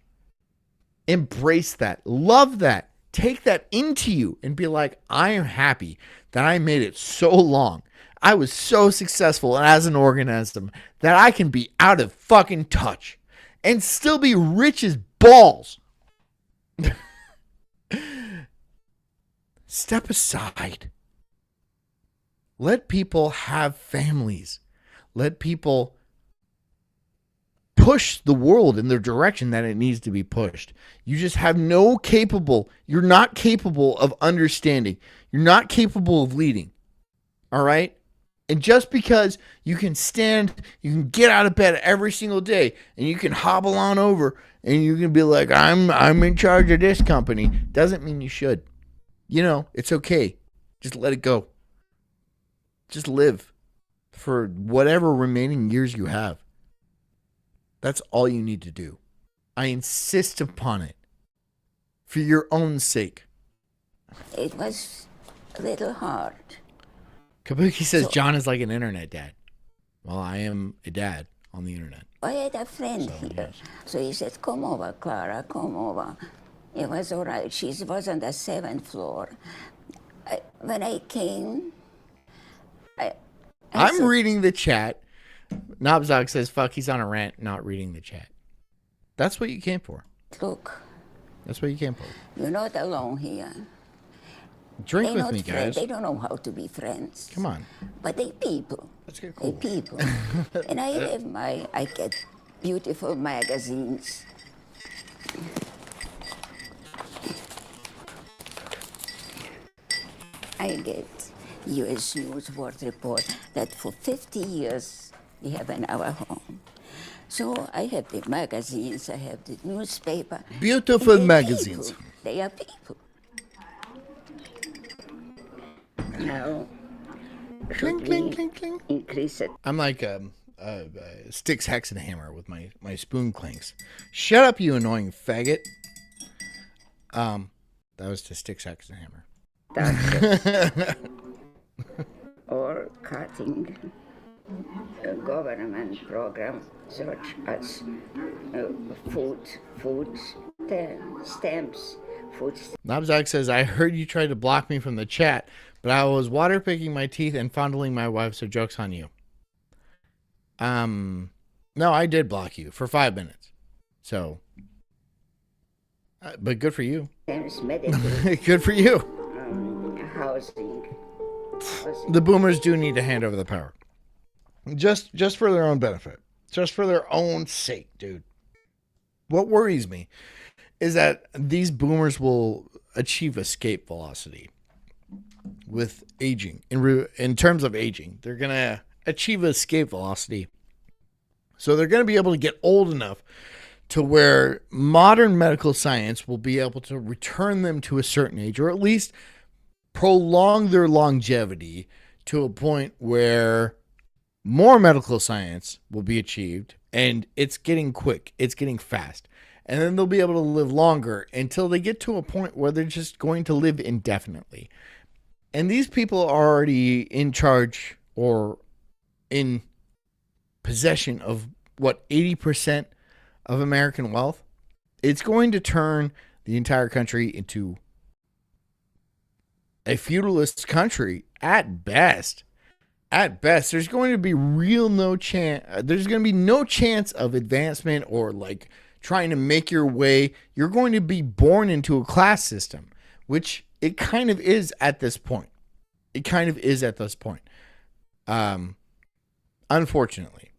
Embrace that. Love that. Take that into you and be like, I am happy that I made it so long. I was so successful as an organism that I can be out of fucking touch and still be rich as balls. Step aside. Let people have families. Let people push the world in the direction that it needs to be pushed. You just have you're not capable of understanding. You're not capable of leading. All right? And just because you can get out of bed every single day and you can hobble on over and you can be like, I'm in charge of this company, doesn't mean you should. You know, it's okay. Just let it go. Just live for whatever remaining years you have. That's all you need to do. I insist upon it. For your own sake. It was a little hard. Kabuki says John is like an internet dad. Well, I am a dad on the internet. I had a friend here. Yes. So he said, come over, Clara, come over. It was all right. She was on the 7th floor. When I came, I'm reading the chat. Nobzog says, fuck, he's on a rant, not reading the chat. That's what you came for. Look. That's what you came for. You're not alone here. Drink with me, guys. They don't know how to be friends. Come on. But they people. Let's get cool. They people. And I get beautiful magazines. I get U.S. News World Report that for 50 years we have in our home. So I have the magazines, I have the newspaper. Beautiful magazines. People. They are people. Now, Clink, clink, clink, clink. Increase it. I'm like Styx Hexenhammer with my spoon clinks. Shut up, you annoying faggot. That was to Styx Hexenhammer. Or cutting a government program such as food stamps. Nobzog says, I heard you tried to block me from the chat, but I was water picking my teeth and fondling my wife, so joke's on you. No, I did block you for 5 minutes. So, but good for you. Good for you. Housing. The boomers do need to hand over the power. Just for their own benefit. Just for their own sake, dude. What worries me is that these boomers will achieve escape velocity with aging. In terms of aging, they're going to achieve escape velocity. So they're going to be able to get old enough to where modern medical science will be able to return them to a certain age, or at least prolong their longevity to a point where more medical science will be achieved, and it's getting quick, it's getting fast. And then they'll be able to live longer until they get to a point where they're just going to live indefinitely. And these people are already in charge or in possession of, 80% of American wealth? It's going to turn the entire country into a feudalist country at best. At best, there's going to be no chance of advancement or like trying to make your way. You're going to be born into a class system, which it kind of is at this point. Unfortunately.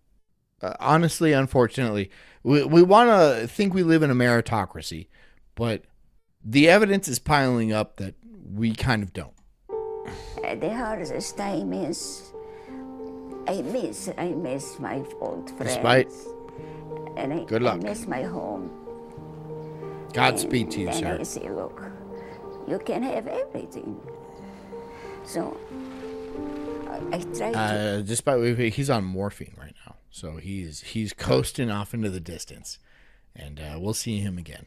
Honestly, unfortunately. We want to think we live in a meritocracy, but the evidence is piling up that we kind of don't. The hardest time is I miss my old friends. Good luck. I miss my home. Godspeed to you, sir. And I say, look, you can have everything. So I try to... Despite he's on morphine right now. So he's coasting off into the distance, and we'll see him again.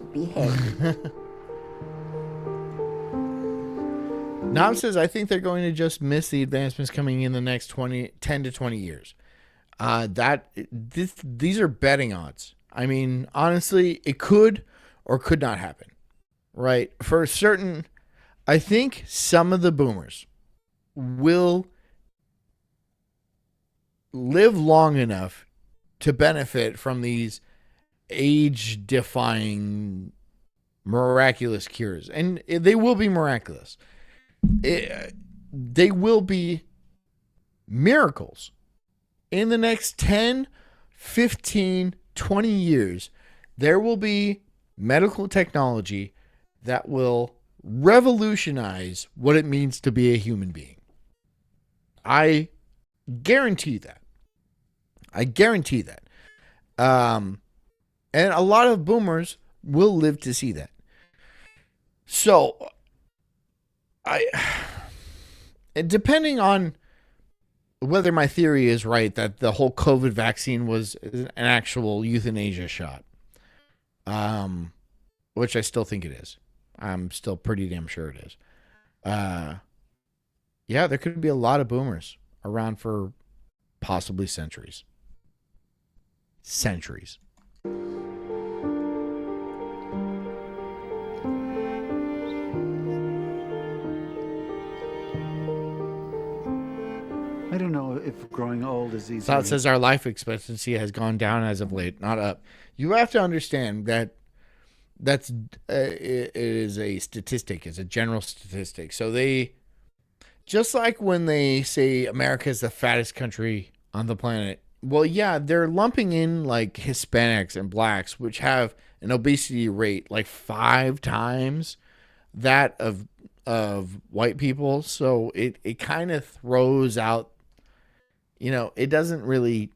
Nam says, I think they're going to just miss the advancements coming in the next 10 to 20 years. These are betting odds. I mean, honestly, it could or could not happen, right? For certain, I think some of the boomers will live long enough to benefit from these age-defying miraculous cures. And they will be miraculous. They will be miracles. In the next 10, 15, 20 years, there will be medical technology that will revolutionize what it means to be a human being. I guarantee that. I guarantee that. And a lot of boomers will live to see that. So, depending on whether my theory is right that the whole COVID vaccine was an actual euthanasia shot, which I still think it is. I'm still pretty damn sure it is. Yeah, there could be a lot of boomers around for possibly centuries. Centuries. I don't know if growing old is easy. Thought says our life expectancy has gone down as of late, not up. You have to understand that it is a statistic. It's a general statistic. So they, just like when they say America is the fattest country on the planet, well, yeah, they're lumping in like Hispanics and blacks, which have an obesity rate like 5 times that of white people. So it kind of throws out, it doesn't really,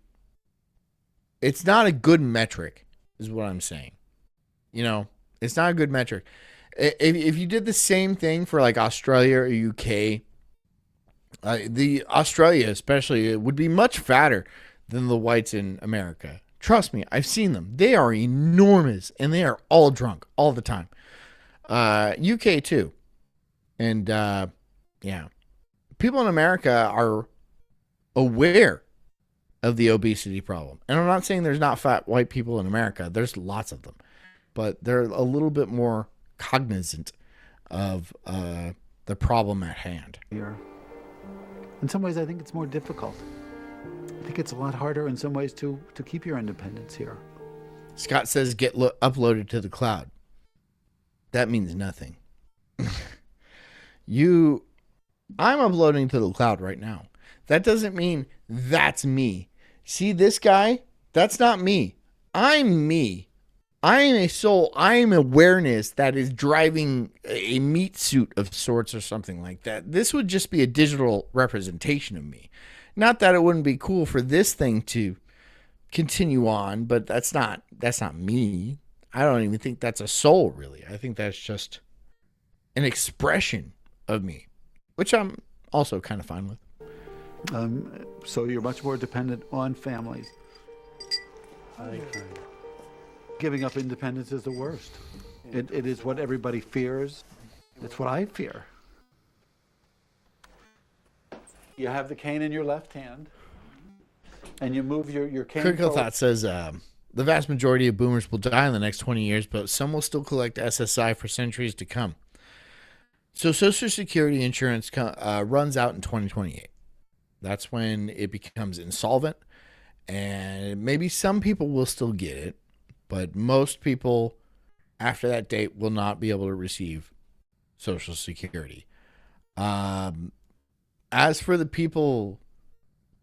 it's not a good metric is what I'm saying. It's not a good metric. If you did the same thing for like Australia or UK, the Australia especially, it would be much fatter than the whites in America. Trust me, I've seen them. They are enormous and they are all drunk all the time. UK too. And yeah, people in America are aware of the obesity problem. And I'm not saying there's not fat white people in America. There's lots of them. But they're a little bit more cognizant of the problem at hand. In some ways, I think it's more difficult. I think it's a lot harder in some ways to keep your independence here. Scott says get uploaded to the cloud. That means nothing. I'm uploading to the cloud right now. That doesn't mean that's me. See this guy? That's not me. I'm me. I am a soul. I am awareness that is driving a meat suit of sorts or something like that. This would just be a digital representation of me. Not that it wouldn't be cool for this thing to continue on, but that's not me. I don't even think that's a soul, really. I think that's just an expression of me, which I'm also kind of fine with. So you're much more dependent on families. Giving up independence is the worst. It is what everybody fears. It's what I fear. You have the cane in your left hand, and you move your cane. Critical Thought says the vast majority of boomers will die in the next 20 years, but some will still collect SSI for centuries to come. So Social Security insurance runs out in 2028. That's when it becomes insolvent, and maybe some people will still get it, but most people after that date will not be able to receive Social Security. As for the people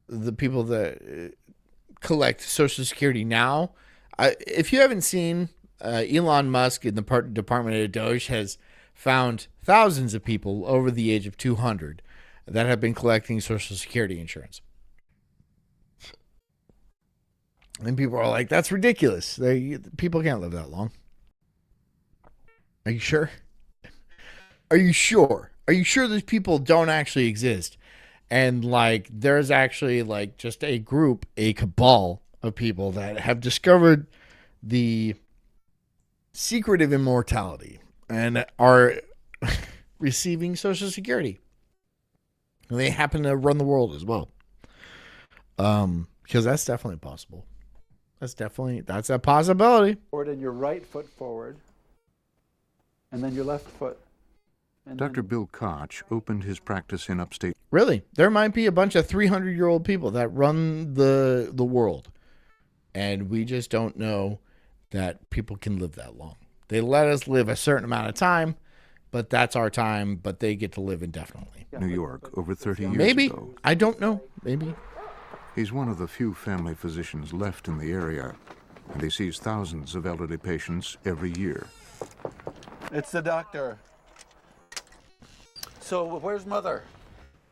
that collect Social Security now, if you haven't seen, Elon Musk in the Department of Doge has found thousands of people over the age of 200 that have been collecting Social Security insurance. And people are like, that's ridiculous. People can't live that long. Are you sure? Are you sure? Are you sure these people don't actually exist? And like, there's actually like just a group, a cabal of people that have discovered the secret of immortality and are receiving Social Security. And they happen to run the world as well. Because that's definitely possible. That's a possibility. Forward and your right foot forward, and then your left foot. Dr. Bill Koch opened his practice in upstate. Really, there might be a bunch of 300-year-old people that run the world, and we just don't know that people can live that long. They let us live a certain amount of time, but that's our time, but they get to live indefinitely. New York, over 30 years Maybe. ago. I don't know. Maybe. He's one of the few family physicians left in the area, and he sees thousands of elderly patients every year. It's the doctor. So where's Mother?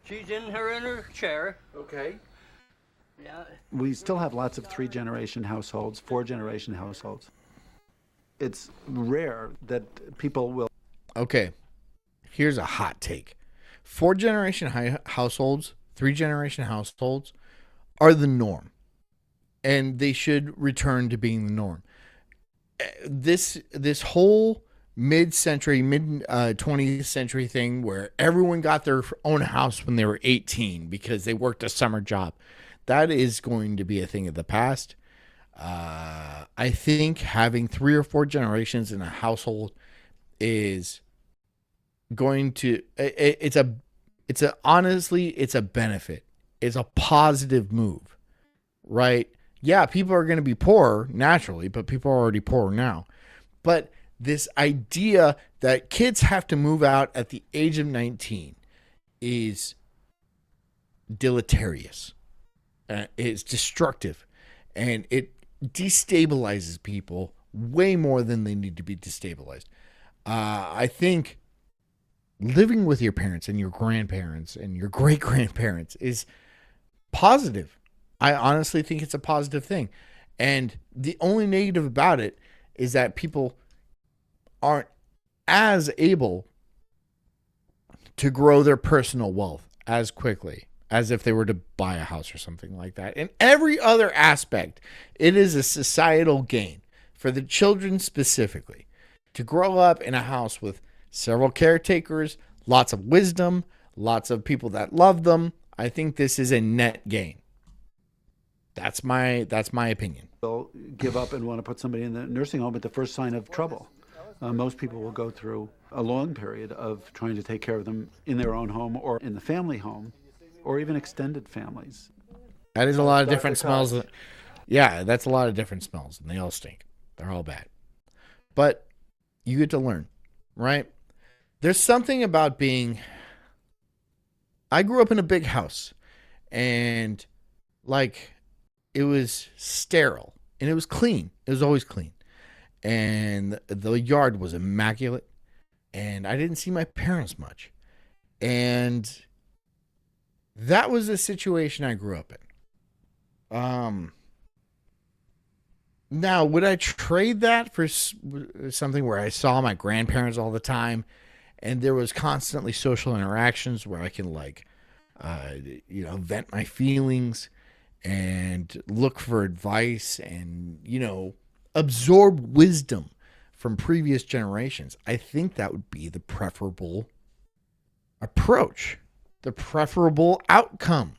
She's in her chair. Okay. Yeah. We still have lots of 3-generation households, 4-generation households. It's rare that people will. Okay, here's a hot take. 4-generation households, 3-generation households are the norm. And they should return to being the norm. This whole mid-century, mid-20th century thing where everyone got their own house when they were 18 because they worked a summer job, that is going to be a thing of the past. I think having 3 or 4 generations in a household is going to, honestly, it's a benefit. It's a positive move, right? Yeah, people are going to be poor naturally, but people are already poor now. But this idea that kids have to move out at the age of 19 is deleterious. It's destructive, and it destabilizes people way more than they need to be destabilized. I think living with your parents and your grandparents and your great-grandparents is positive. I honestly think it's a positive thing. And the only negative about it is that people aren't as able to grow their personal wealth as quickly as if they were to buy a house or something like that. In every other aspect, it is a societal gain for the children specifically to grow up in a house with several caretakers, lots of wisdom, lots of people that love them. I think this is a net gain. That's my opinion. Will give up and want to put somebody in the nursing home at the first sign of trouble. Most people will go through a long period of trying to take care of them in their own home or in the family home or even extended families. That is a lot of different smells. Yeah, that's a lot of different smells, and they all stink. They're all bad. But you get to learn, right? There's something about being... I grew up in a big house, and it was sterile, and it was clean. It was always clean. And the yard was immaculate, and I didn't see my parents much. And that was the situation I grew up in. Now, would I trade that for something where I saw my grandparents all the time, and there was constantly social interactions where I can vent my feelings and look for advice and, absorb wisdom from previous generations? I think that would be the preferable approach, the preferable outcome,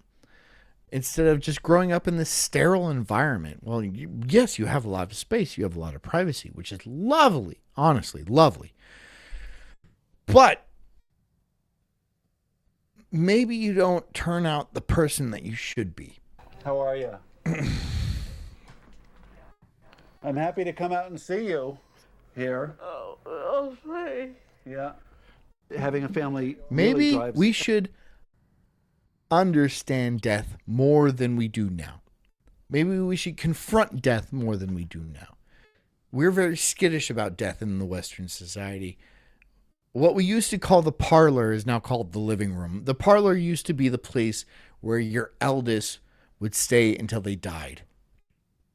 instead of just growing up in this sterile environment. Well, yes, you have a lot of space, you have a lot of privacy, which is lovely, honestly, lovely. But maybe you don't turn out the person that you should be. How are you? I'm happy to come out and see you here. Oh, hey. Yeah. Having a family Maybe really drives... we should understand death more than we do now. Maybe we should confront death more than we do now. We're very skittish about death in the Western society. What we used to call the parlor is now called the living room. The parlor used to be the place where your eldest would stay until they died.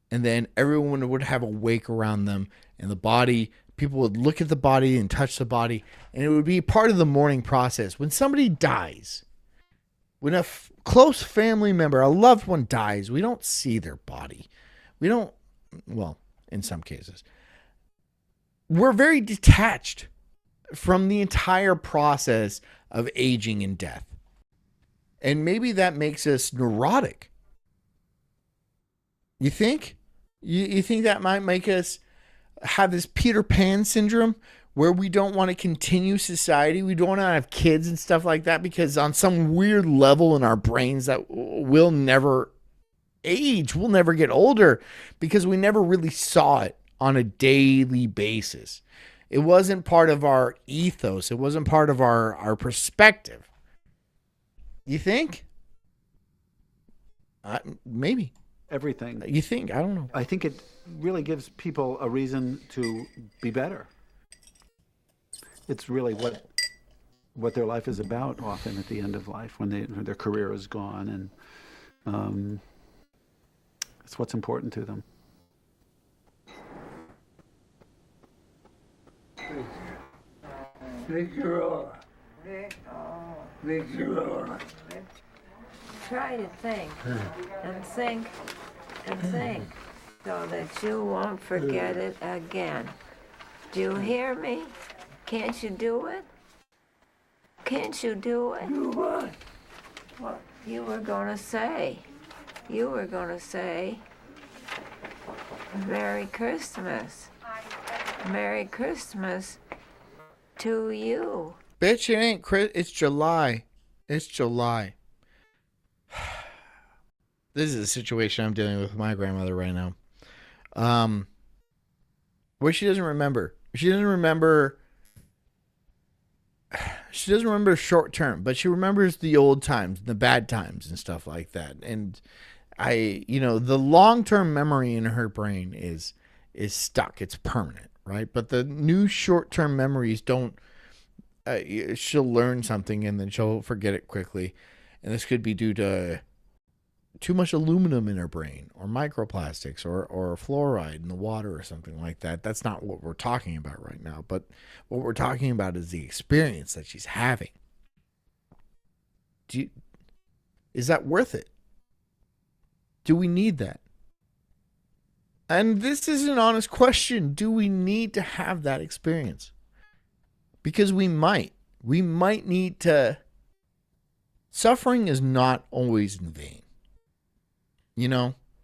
And then everyone would have a wake around them, and the body, people would look at the body and touch the body, and it would be part of the mourning process. When somebody dies, when a close family member, a loved one dies, we don't see their body. We don't, well, in some cases. We're very detached from the entire process of aging and death. And maybe that makes us neurotic. You think? You think that might make us have this Peter Pan syndrome where we don't want to continue society? We don't want to have kids and stuff like that because on some weird level in our brains that we'll never age, we'll never get older because we never really saw it on a daily basis. It wasn't part of our ethos. It wasn't part of our perspective. You think? Maybe. Everything. You think? I don't know. I think it really gives people a reason to be better. It's really what their life is about often at the end of life when their career is gone, and it's what's important to them. Try to think and think and think so that you won't forget it again. Do you hear me? Can't you do it? Can't you do it? Do what? What you were going to say. You were going to say, Merry Christmas. Merry Christmas to you. Bitch, it ain't it's July. It's July. This is a situation I'm dealing with my grandmother right now. Where she doesn't remember. She doesn't remember short term, but she remembers the old times, the bad times and stuff like that. And the long-term memory in her brain is stuck. It's permanent, right? But the new short-term memories don't, she'll learn something and then she'll forget it quickly. And this could be due to too much aluminum in her brain or microplastics or fluoride in the water or something like that. That's not what we're talking about right now. But what we're talking about is the experience that she's having. Is that worth it? Do we need that? And this is an honest question. Do we need to have that experience? Because we might. We might need to. Suffering is not always in vain.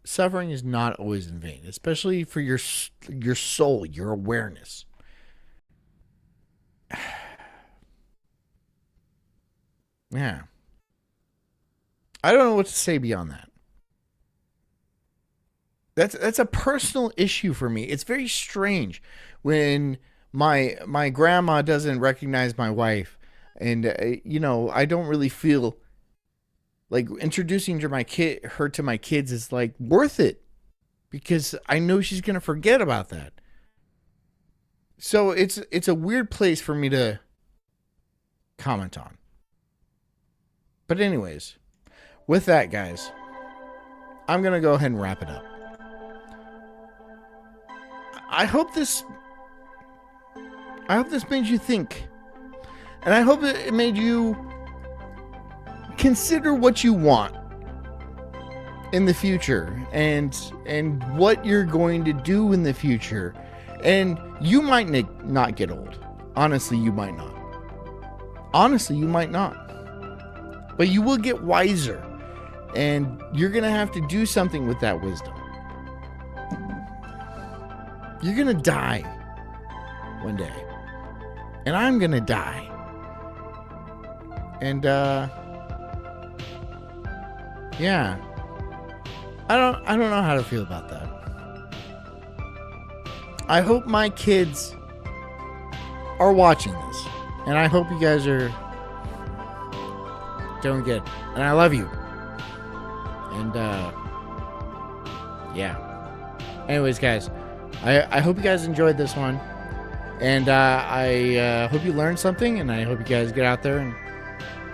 Suffering is not always in vain, especially for your soul, your awareness. Yeah. I don't know what to say beyond that. That's a personal issue for me. It's very strange when my grandma doesn't recognize my wife, and I don't really feel like introducing her to my kids is like worth it because I know she's gonna forget about that. So it's a weird place for me to comment on. But anyways, with that, guys, I'm gonna go ahead and wrap it up. I hope this made you think. And I hope it made you consider what you want in the future and what you're going to do in the future. And you might not get old. Honestly, you might not. But you will get wiser. And you're going to have to do something with that wisdom. You're going to die one day. And I'm going to die. And, yeah. I don't know how to feel about that. I hope my kids are watching this. And I hope you guys are doing good. And I love you. And, yeah. Anyways, guys, I hope you guys enjoyed this one. And I hope you learned something. And I hope you guys get out there and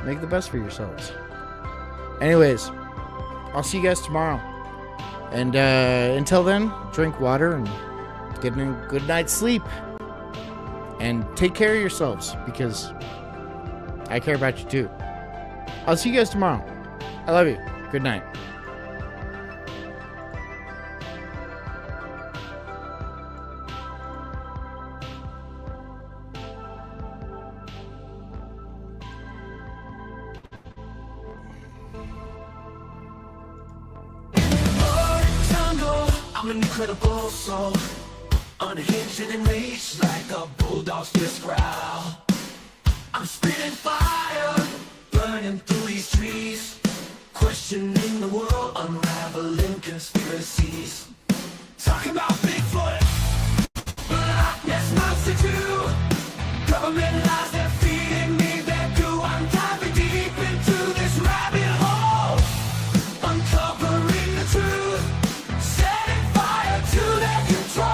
make the best for yourselves. Anyways, I'll see you guys tomorrow. And until then, drink water and get a good night's sleep. And take care of yourselves because I care about you too. I'll see you guys tomorrow. I love you. Good night. I'm an incredible soul, unhinged and enraged like a bulldog's fierce growl. I'm spitting fire, burning through these trees, questioning the world, unraveling conspiracies. Talking about Bigfoot, Loch Ness Monster too. Government lies, they're feeding me their goo. I'm diving deep into this rabbit hole, uncovering the truth, setting fire to their control.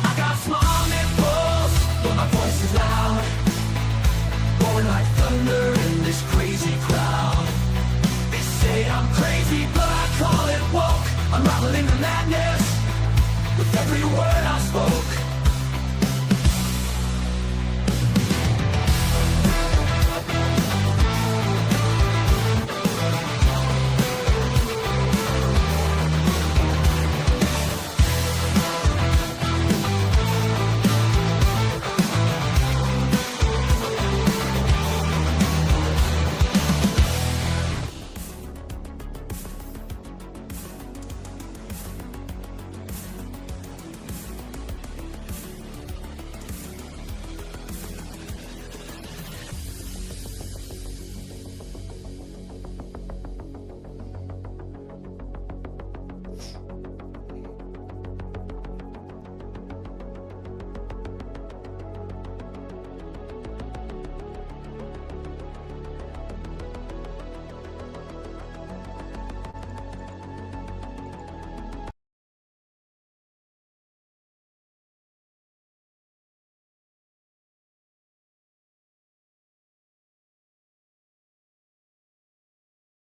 I got small nipples, but my voice is loud, roaring like thunder in this crazy crowd. They say I'm crazy, but I call it woke. Unraveling the madness with every word I spoke.